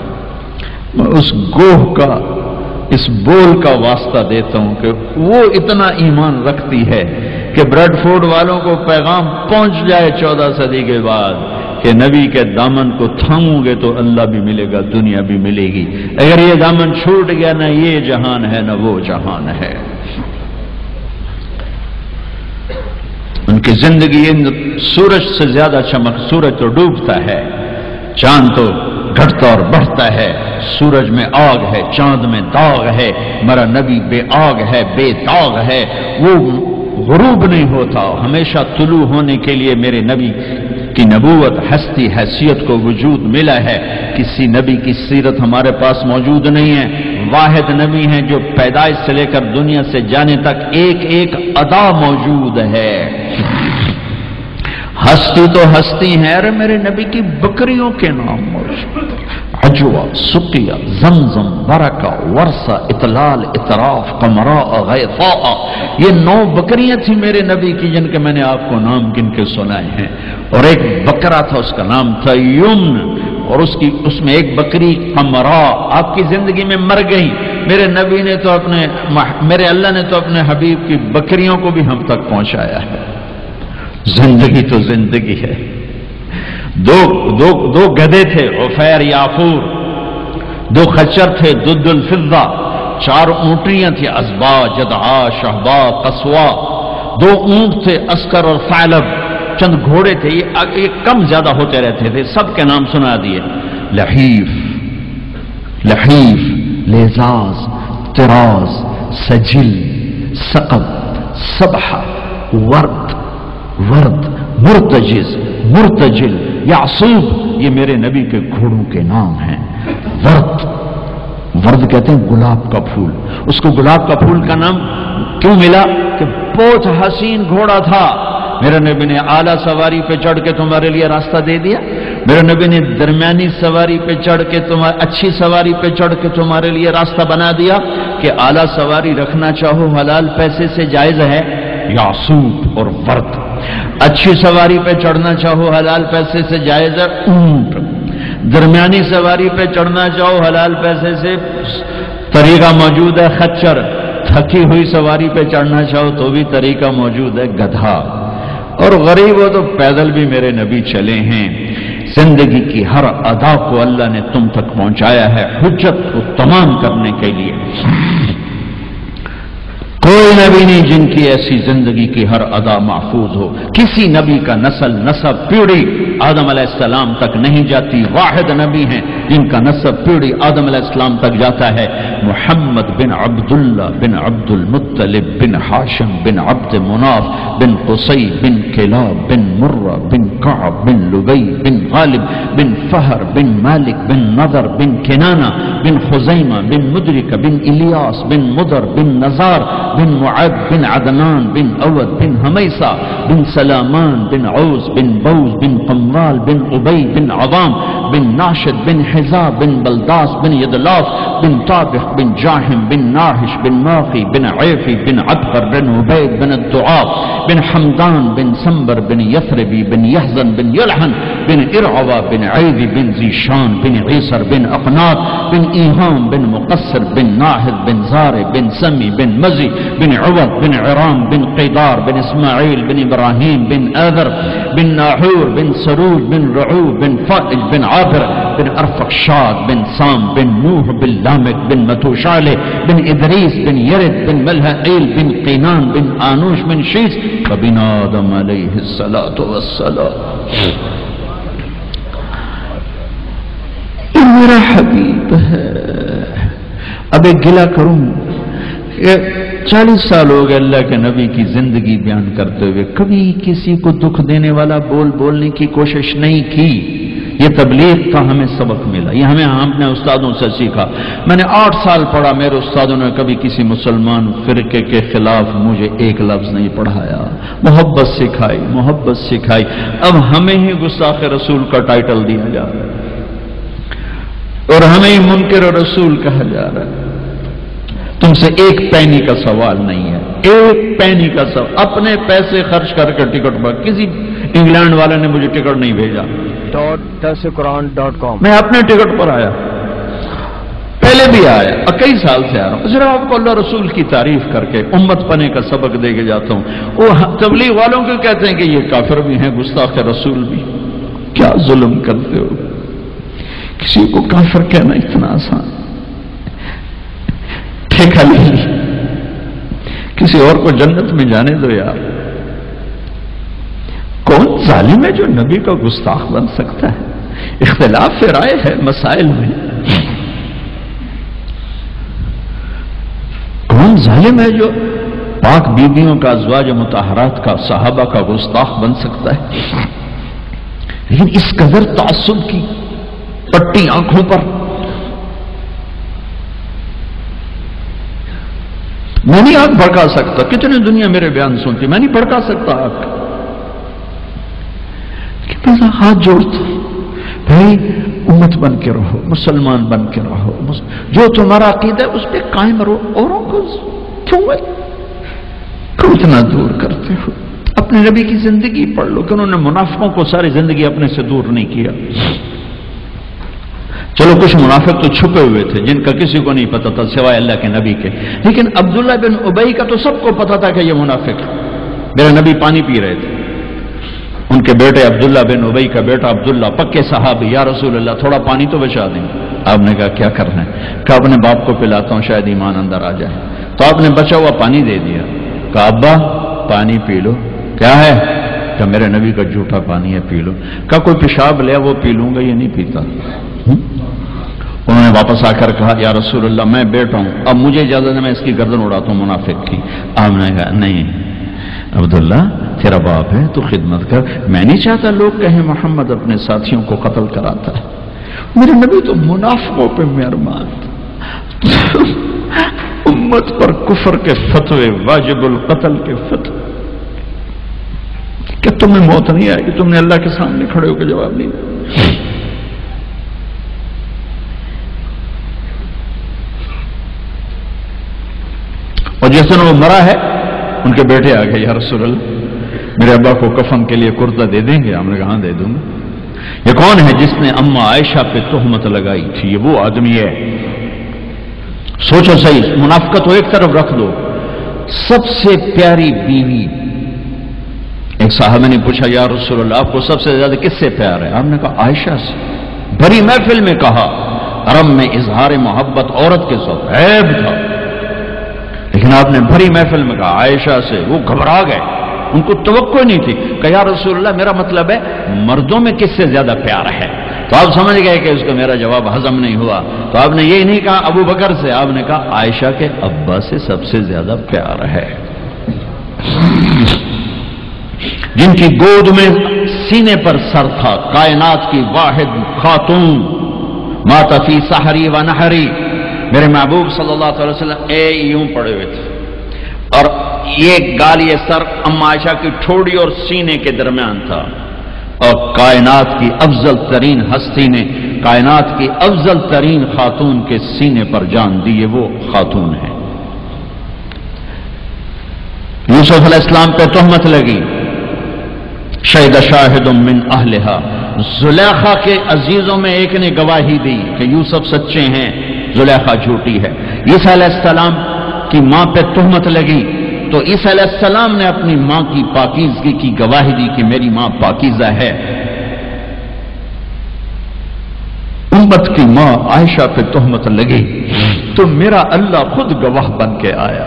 میں اس گوہ کا، اس بول کا واسطہ دیتا ہوں کہ وہ اتنا ایمان رکھتی ہے کہ بریڈ فورڈ والوں کو پیغام پہنچ جائے 14 صدی کے بعد کہ نبی کے دامن کو تھاموں گے تو اللہ بھی ملے گا، دنیا بھی ملے گی۔ اگر یہ دامن چھوٹ گیا، نہ یہ جہان ہے نہ وہ جہان ہے۔ ان کی زندگی سورج سے زیادہ چمک، سورج تو ڈوبتا ہے، چاند تو گھٹتا اور بڑھتا ہے، سورج میں آگ ہے، چاند میں داغ ہے، میرا نبی بے آگ ہے، بے داغ ہے، وہ غروب نہیں ہوتا، ہمیشہ طلوع ہونے کے لیے میرے نبی کی نبوت، ہستی، حیثیت کو وجود ملا ہے۔ کسی نبی کی سیرت ہمارے پاس موجود نہیں ہے، واحد نبی ہیں جو پیدائش سے لے کر دنیا سے جانے تک ایک ایک ادا موجود ہے۔ ہستی تو ہستی ہے، ارے میرے نبی کی بکریوں کے نام موجود، عجوہ، سقیہ، زمزم، برکہ، ورثہ، اطلال، اطراف، قمراء، غیثاء، یہ 9 بکریاں تھیں میرے نبی کی جن کے میں نے آپ کو نام گن کے سنائے ہیں۔ اور ایک بکرا تھا، اس کا نام تھا یمن، اور اس میں ایک بکری قمراء آپ کی زندگی میں مر گئی۔ میرے نبی نے تو میرے اللہ نے تو اپنے حبیب کی بکریوں کو بھی ہم تک پہنچایا ہے۔ زندگی تو زندگی ہے۔ دو گدھے تھے، عفیر، یافور، 2 خچر تھے، دد الفضہ، 4 اونٹیاں تھیں، ازبا، جدعا، شہبا، قصوا، 2 اونٹ تھے، اسکر اور ثعلب، چند گھوڑے تھے، یہ کم زیادہ ہوتے رہتے تھے، سب کے نام سنا دیے۔ لحیف، لیزاز، طراز، سجل، سقب، سبحہ، ورد، مرتجل، یعصوب، یہ میرے نبی کے گھوڑوں کے نام ہیں۔ ورد کہتے ہیں گلاب کا پھول، اس کو گلاب کا پھول کا نام کیوں ملا کہ بہت حسین گھوڑا تھا۔ میرے نبی نے اعلیٰ سواری پہ چڑھ کے تمہارے لیے راستہ دے دیا، میرے نبی نے درمیانی سواری پہ چڑھ کے اچھی سواری پہ چڑھ کے تمہارے لیے راستہ بنا دیا کہ اعلیٰ سواری رکھنا چاہو حلال پیسے سے جائز ہے، یعصوب اور ورد۔ اچھی سواری پہ چڑھنا چاہو حلال پیسے سے جائز ہے، اونٹ۔ درمیانی سواری پہ چڑھنا چاہو حلال پیسے سے طریقہ موجود ہے، خچر۔ تھکی ہوئی سواری پہ چڑھنا چاہو تو بھی طریقہ موجود ہے، گدھا۔ اور غریب ہو تو پیدل بھی میرے نبی چلے ہیں۔ زندگی کی ہر ادا کو اللہ نے تم تک پہنچایا ہے حجت کو تمام کرنے کے لیے۔ کوئی نبی نہیں جن کی ایسی زندگی کی ہر ادا محفوظ ہو۔ کسی نبی کا نسب پیڑھی آدم علیہ السلام تک نہیں جاتی، واحد نبی ہیں جن کا نسب پیڑھی آدم علیہ السلام تک جاتا ہے، محمد بن عبداللہ بن عبد المطلب بن ہاشم بن عبد مناف بن قصی بن کلاب بن مرہ بن کعب بن لبی بن غالب بن فہر بن مالک بن نضر بن کنانہ بن خزیمہ بن مدرک بن الیاس بن مدر بن نزار بن معد بن عدنان بن اود بن حمیسہ بن سلامان بن عوز بن بوز بن قموال بن عبی بن عظام بن ناشد بن حزاب بن بلداس بن یدلاف بن طابخ بن جاحم بن ناحش بن ماقی بن عیفی بن عبقر بن عبید بن الدعاب بن حمدان بن سنبر بن یثربی بن یحزن بن یلحن بن ارعوہ بن عیدی بن زیشان بن عیسر بن اقناط بن ایہام بن مقصر بن ناہد بن زار بن سمی بن مزی بن عوض بن عرام بن قیدار بن اسماعیل بن ابراہیم بن آذر بن ناحور بن سروج بن رعوب بن فائج بن عابر بن ارفقشاد بن سام بن نوح بن لامک بن متوشالح بن ادریس بن یرد بن ملحقیل بن قینان بن آنوش بن شیس وبن آدم علیہ الصلاۃ والسلام۔ میرا حبیب ہے۔ اب ایک گلہ کروں، 40 سال ہو گئے اللہ کے نبی کی زندگی بیان کرتے ہوئے، کبھی کسی کو دکھ دینے والا بولنے کی کوشش نہیں کی۔ یہ تبلیغ کا ہمیں سبق ملا، یہ ہم نے استادوں سے سیکھا۔ میں نے 8 سال پڑھا، میرے استادوں نے کبھی کسی مسلمان فرقے کے خلاف مجھے ایک لفظ نہیں پڑھایا، محبت سکھائی۔ اب ہمیں ہی گستاخ رسول کا ٹائٹل دیا جا رہا ہے اور ہمیں ہی منکر رسول کہا جا رہا ہے۔ تم سے 1 پینی کا سوال نہیں ہے، 1 پینی کا سوال، اپنے پیسے خرچ کر کے ٹکٹ پر کسی انگلینڈ والے نے مجھے ٹکٹ نہیں بھیجا، .tafsirquran.com میں اپنے ٹکٹ پر آیا، پہلے بھی آیا اور کئی سال سے آ رہا ہوں، صرف آپ کو اللہ رسول کی تعریف کر کے امت پنے کا سبق دے کے جاتا ہوں۔ وہ تبلیغ والوں کو کہتے ہیں کہ یہ کافر بھی ہیں، گستاخ رسول بھی۔ کیا ظلم کرتے ہو، کسی کو کافر کہنا اتنا آسان، ٹھیکہ لے لی، کسی اور کو جنت میں جانے دو یار۔ کون ظالم ہے جو نبی کا گستاخ بن سکتا ہے؟ اختلاف رائے ہے مسائل میں، کون ظالم ہے جو پاک بیویوں کا، ازواج مطہرات کا، صحابہ کا گستاخ بن سکتا ہے؟ لیکن اس قدر تعصب کی پٹی آنکھوں پر، میں نہیں آنکھ بھڑکا سکتا، کتنے دنیا میرے بیان سنتی، میں نہیں بھڑکا سکتا آنکھ، کتنا ہاتھ جوڑتا بھائی امت بن کے رہو، مسلمان بن کے رہو، جو تمہارا عقیدہ ہے اس پہ قائم رہو، اوروں کو کیوں اتنا دور کرتے ہو؟ اپنے نبی کی زندگی پڑھ لو کہ انہوں نے منافقوں کو ساری زندگی اپنے سے دور نہیں کیا۔ چلو کچھ منافق تو چھپے ہوئے تھے جن کا کسی کو نہیں پتا تھا سوائے اللہ کے نبی کے، لیکن عبداللہ بن ابی کا تو سب کو پتا تھا کہ یہ منافق ہے۔ میرے نبی پانی پی رہے تھے، ان کے بیٹے عبداللہ بن ابی کا بیٹا عبداللہ پکے صحابی، یا رسول اللہ تھوڑا پانی تو بچا دیں۔ آپ نے کہا کیا کرنا ہے؟ کہا اپنے باپ کو پلاتا ہوں شاید ایمان اندر آ جائے۔ تو آپ نے بچا ہوا پانی دے دیا، کہا ابا پانی پی لو۔ کیا ہے؟ کہ میرے نبی کا جھوٹا پانی ہے، پی لو۔ کہا کوئی پیشاب لیا وہ پی لوں گا، یہ نہیں پیتا۔ انہوں نے واپس آ کر کہا یا رسول اللہ میں بیٹا ہوں، اب مجھے اجازت ہے میں اس کی گردن اڑاتا ہوں منافق کی۔ آپ نے کہا نہیں عبداللہ تیرا باپ ہے تو خدمت کر، میں نہیں چاہتا لوگ کہیں محمد اپنے ساتھیوں کو قتل کراتا ہے۔ میرے نبی تو منافقوں پہ مہربان، امت پر کفر کے فتوے، واجب القتل کے فتوے، کہ تمہیں موت نہیں آئے گی، تم نے اللہ کے سامنے کھڑے ہو کے جواب نہیں دیا۔ اور جس دن وہ مرا ہے ان کے بیٹے آ گئے، یا رسول اللہ میرے ابا کو کفن کے لیے کرتا دے دیں گے؟ ہم نے کہا دے دوں گا۔ یہ کون ہے جس نے اما عائشہ پہ تہمت لگائی تھی؟ یہ وہ آدمی ہے۔ سوچو صحیح، منافقت کو ایک طرف رکھ دو، سب سے پیاری بیوی، ایک صحابہ نے پوچھا یا رسول اللہ آپ کو سب سے زیادہ کس سے پیار ہے؟ آپ نے کہا عائشہ سے۔ بھری محفل میں کہا، حرم میں اظہار محبت عورت کے ساتھ عیب تھا، لیکن آپ نے بھری محفل میں کہا عائشہ سے۔ وہ گھبرا گئے، ان کو توقع نہیں تھی کہ یا رسول اللہ میرا مطلب ہے مردوں میں کس سے زیادہ پیار ہے؟ تو آپ سمجھ گئے کہ اس کو میرا جواب ہضم نہیں ہوا، تو آپ نے یہ نہیں کہا ابو بکر سے، آپ نے کہا عائشہ کے ابا سے سب سے زیادہ پیار ہے، جن کی گود میں سینے پر سر تھا، کائنات کی واحد خاتون، مات فی سحری و نحری۔ میرے محبوب صلی اللہ علیہ وسلم یوں پڑے ہوئے تھے، اور یہ گال، یہ سر اما عائشہ کی ٹھوڑی اور سینے کے درمیان تھا، اور کائنات کی افضل ترین ہستی نے کائنات کی افضل ترین خاتون کے سینے پر جان دی، یہ وہ خاتون ہے۔ یوسف علیہ السلام پہ تہمت لگی، شہد شاہد من اہلہا، زلیخا کے عزیزوں میں ایک نے گواہی دی کہ یوسف سچے ہیں، زلیخا جھوٹی ہے۔ عیسیٰ علیہ السلام کی ماں پہ تہمت لگی تو عیسیٰ علیہ السلام نے اپنی ماں کی پاکیزگی کی گواہی دی کہ میری ماں پاکیزہ ہے۔ امت کی ماں عائشہ پہ تہمت لگی تو میرا اللہ خود گواہ بن کے آیا،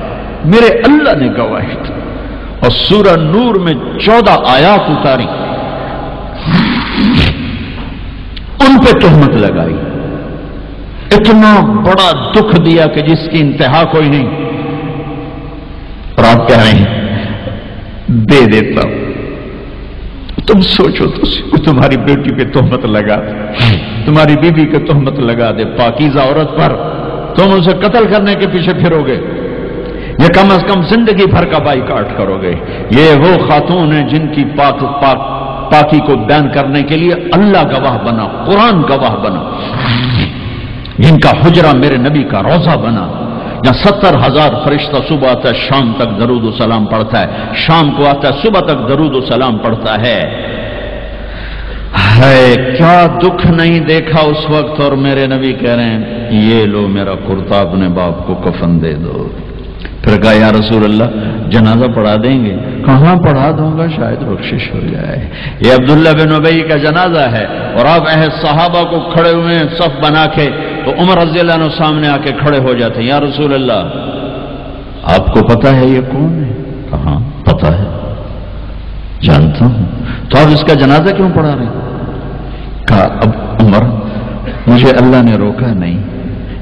میرے اللہ نے گواہی دی، اور سورہ نور میں 14 آیات اتاری، ان پہ تہمت لگائی، اتنا بڑا دکھ دیا کہ جس کی انتہا کوئی نہیں، اور آپ کہہ رہے ہیں دے دیتا ہوں۔ تم سوچو تو تمہاری بیٹی پہ تہمت لگا دے، تمہاری بیوی پہ تہمت لگا دے، پاکیزہ عورت پر، تم اسے قتل کرنے کے پیچھے پھرو گے، یہ کم از کم زندگی بھر کا بائیکاٹ کرو گے۔ یہ وہ خاتون ہیں جن کی پاکی کو بیان کرنے کے لیے اللہ گواہ بنا، قرآن گواہ بنا، جن کا حجرہ میرے نبی کا روضہ بنا، یہاں 70,000 فرشتہ صبح آتا ہے شام تک درود و سلام پڑھتا ہے، شام کو آتا ہے صبح تک درود و سلام پڑھتا ہے۔ ہے کیا دکھ نہیں دیکھا اس وقت، اور میرے نبی کہہ رہے ہیں یہ لو میرا کرتا اپنے باپ کو کفن دے دو۔ پھر کہا یا رسول اللہ جنازہ پڑھا دیں گے؟ کہاں پڑھا دوں گا، شاید بخشش ہو جائے۔ یہ عبداللہ بن ابی کا جنازہ ہے، اور آپ صحابہ کو کھڑے ہوئے ہیں صف بنا کے، تو عمر رضی اللہ عنہ سامنے آ کے کھڑے ہو جاتے ہیں، یا رسول اللہ آپ کو پتا ہے یہ کون ہے؟ کہاں پتا ہے، جانتا ہوں، تو آپ اس کا جنازہ کیوں پڑھا رہے ہیں؟ کہا اب عمر مجھے اللہ نے روکا نہیں،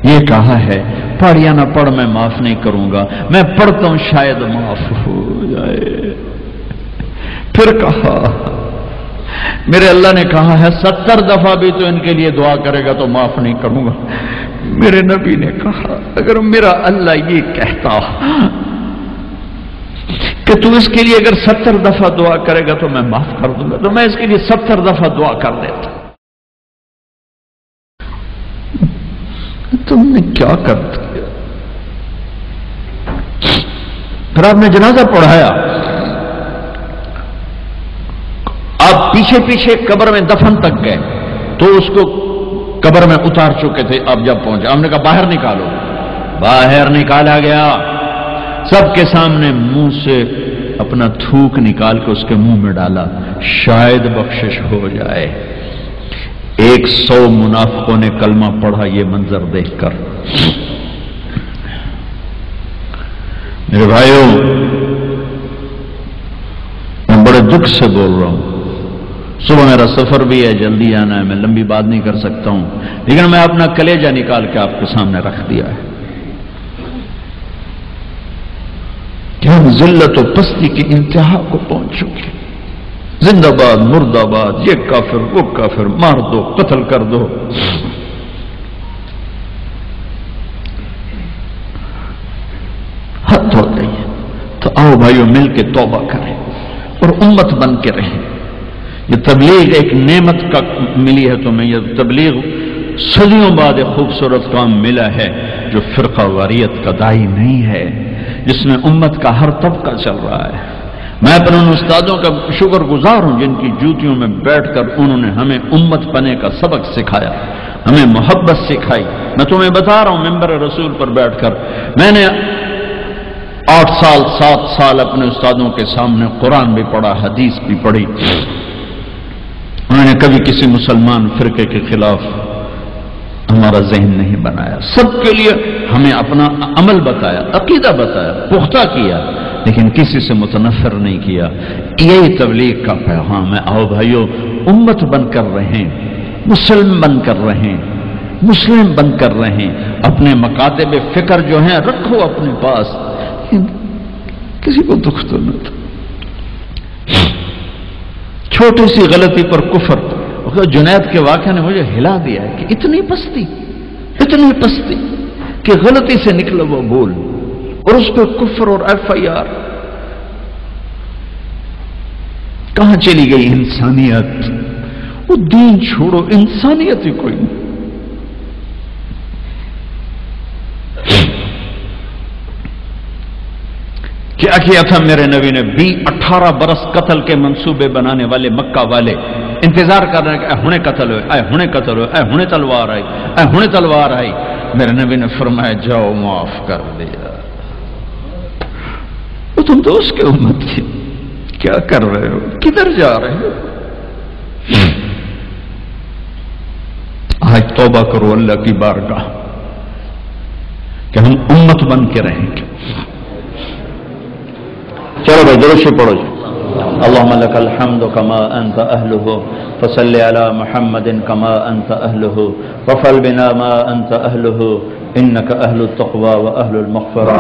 یہ کہا ہے پڑھ یا نہ پڑھ میں معاف نہیں کروں گا، میں پڑھتا ہوں شاید معاف ہو جائے۔ پھر کہا میرے اللہ نے کہا ہے 70 دفعہ بھی تو ان کے لیے دعا کرے گا تو معاف نہیں کروں گا۔ میرے نبی نے کہا اگر میرا اللہ یہ کہتا کہ تو اس کے لیے اگر 70 دفعہ دعا کرے گا تو میں معاف کر دوں گا، تو میں اس کے لیے 70 دفعہ دعا کر دیتا۔ تم نے کیا کر دیا؟ پھر آپ نے جنازہ پڑھایا، آپ پیچھے پیچھے قبر میں دفن تک گئے، تو اس کو قبر میں اتار چکے تھے، آپ جب پہنچے ہم نے کہا باہر نکالو، باہر نکالا گیا، سب کے سامنے منہ سے اپنا تھوک نکال کے اس کے منہ میں ڈالا، شاید بخشش ہو جائے۔ 100 منافقوں نے کلمہ پڑھا یہ منظر دیکھ کر۔ میرے بھائیوں میں بڑے دکھ سے بول رہا ہوں، صبح میرا سفر بھی ہے، جلدی آنا ہے، میں لمبی بات نہیں کر سکتا ہوں، لیکن میں اپنا کلیجہ نکال کے آپ کے سامنے رکھ دیا ہے کہ ہم ذلت و پستی کی انتہا کو پہنچ چکے۔ زندہ باد مردہ باد، یہ کافر وہ کافر، مار دو قتل کر دو۔ حد ہو گئی ہے، تو آؤ بھائیو مل کے توبہ کریں اور امت بن کے رہیں۔ یہ تبلیغ ایک نعمت کا ملی ہے تمہیں، یہ تبلیغ صدیوں بعد ایک خوبصورت کام ملا ہے جو فرقہ واریت کا داعی نہیں ہے، جس میں امت کا ہر طبقہ چل رہا ہے۔ میں اپنے ان استادوں کا شکر گزار ہوں جن کی جوتیوں میں بیٹھ کر انہوں نے ہمیں امت بنے کا سبق سکھایا، ہمیں محبت سکھائی۔ میں تمہیں بتا رہا ہوں ممبر رسول پر بیٹھ کر میں نے 8 سال 7 سال اپنے استادوں کے سامنے قرآن بھی پڑھا، حدیث بھی پڑھی۔ انہوں نے کبھی کسی مسلمان فرقے کے خلاف ہمارا ذہن نہیں بنایا، سب کے لیے ہمیں اپنا عمل بتایا، عقیدہ بتایا، پختہ کیا، لیکن کسی سے متنفر نہیں کیا۔ یہی تبلیغ کا پیغام ہے۔ آؤ بھائیو امت بن کر رہیں، مسلم بن کر رہیں، مسلم بن کر رہیں، اپنے مکاتب فکر جو ہیں رکھو اپنے پاس، کسی کو دکھ تو نہ تھا۔ چھوٹی سی غلطی پر کفر، جنید کے واقعہ نے مجھے ہلا دیا ہے کہ اتنی پستی کہ غلطی سے نکلا وہ بول، اور اس پہ کفر اور FIR۔ کہاں چلی گئی انسانیت؟ وہ دین چھوڑو، انسانیت ہی کوئی نہیں۔ کیا کیا تھا میرے نبی نے؟ 18 برس قتل کے منصوبے بنانے والے مکہ والے انتظار کر رہے ہیں کہ اے ہونے قتل ہوئے، اے ہونے قتل ہوئے، اے ہونے تلوار آئی، اے ہونے تلوار آئی۔ میرے نبی نے فرمایا جاؤ معاف کر دیا۔ تم تو اس کے امت تھی، کیا کر رہے ہو؟ کدھر جا رہے ہو؟ آج توبہ کرو اللہ کی بارگاہ کہ ہم امت بن کے رہیں گے۔ چلو بھائی درود شریف پڑھو جی۔ اللهم لك الحمد كما أنت أهله فصل على محمد كما أنت أهله وفعل بنا ما أنت أهله إنك أهل التقوى وأهل المغفرة.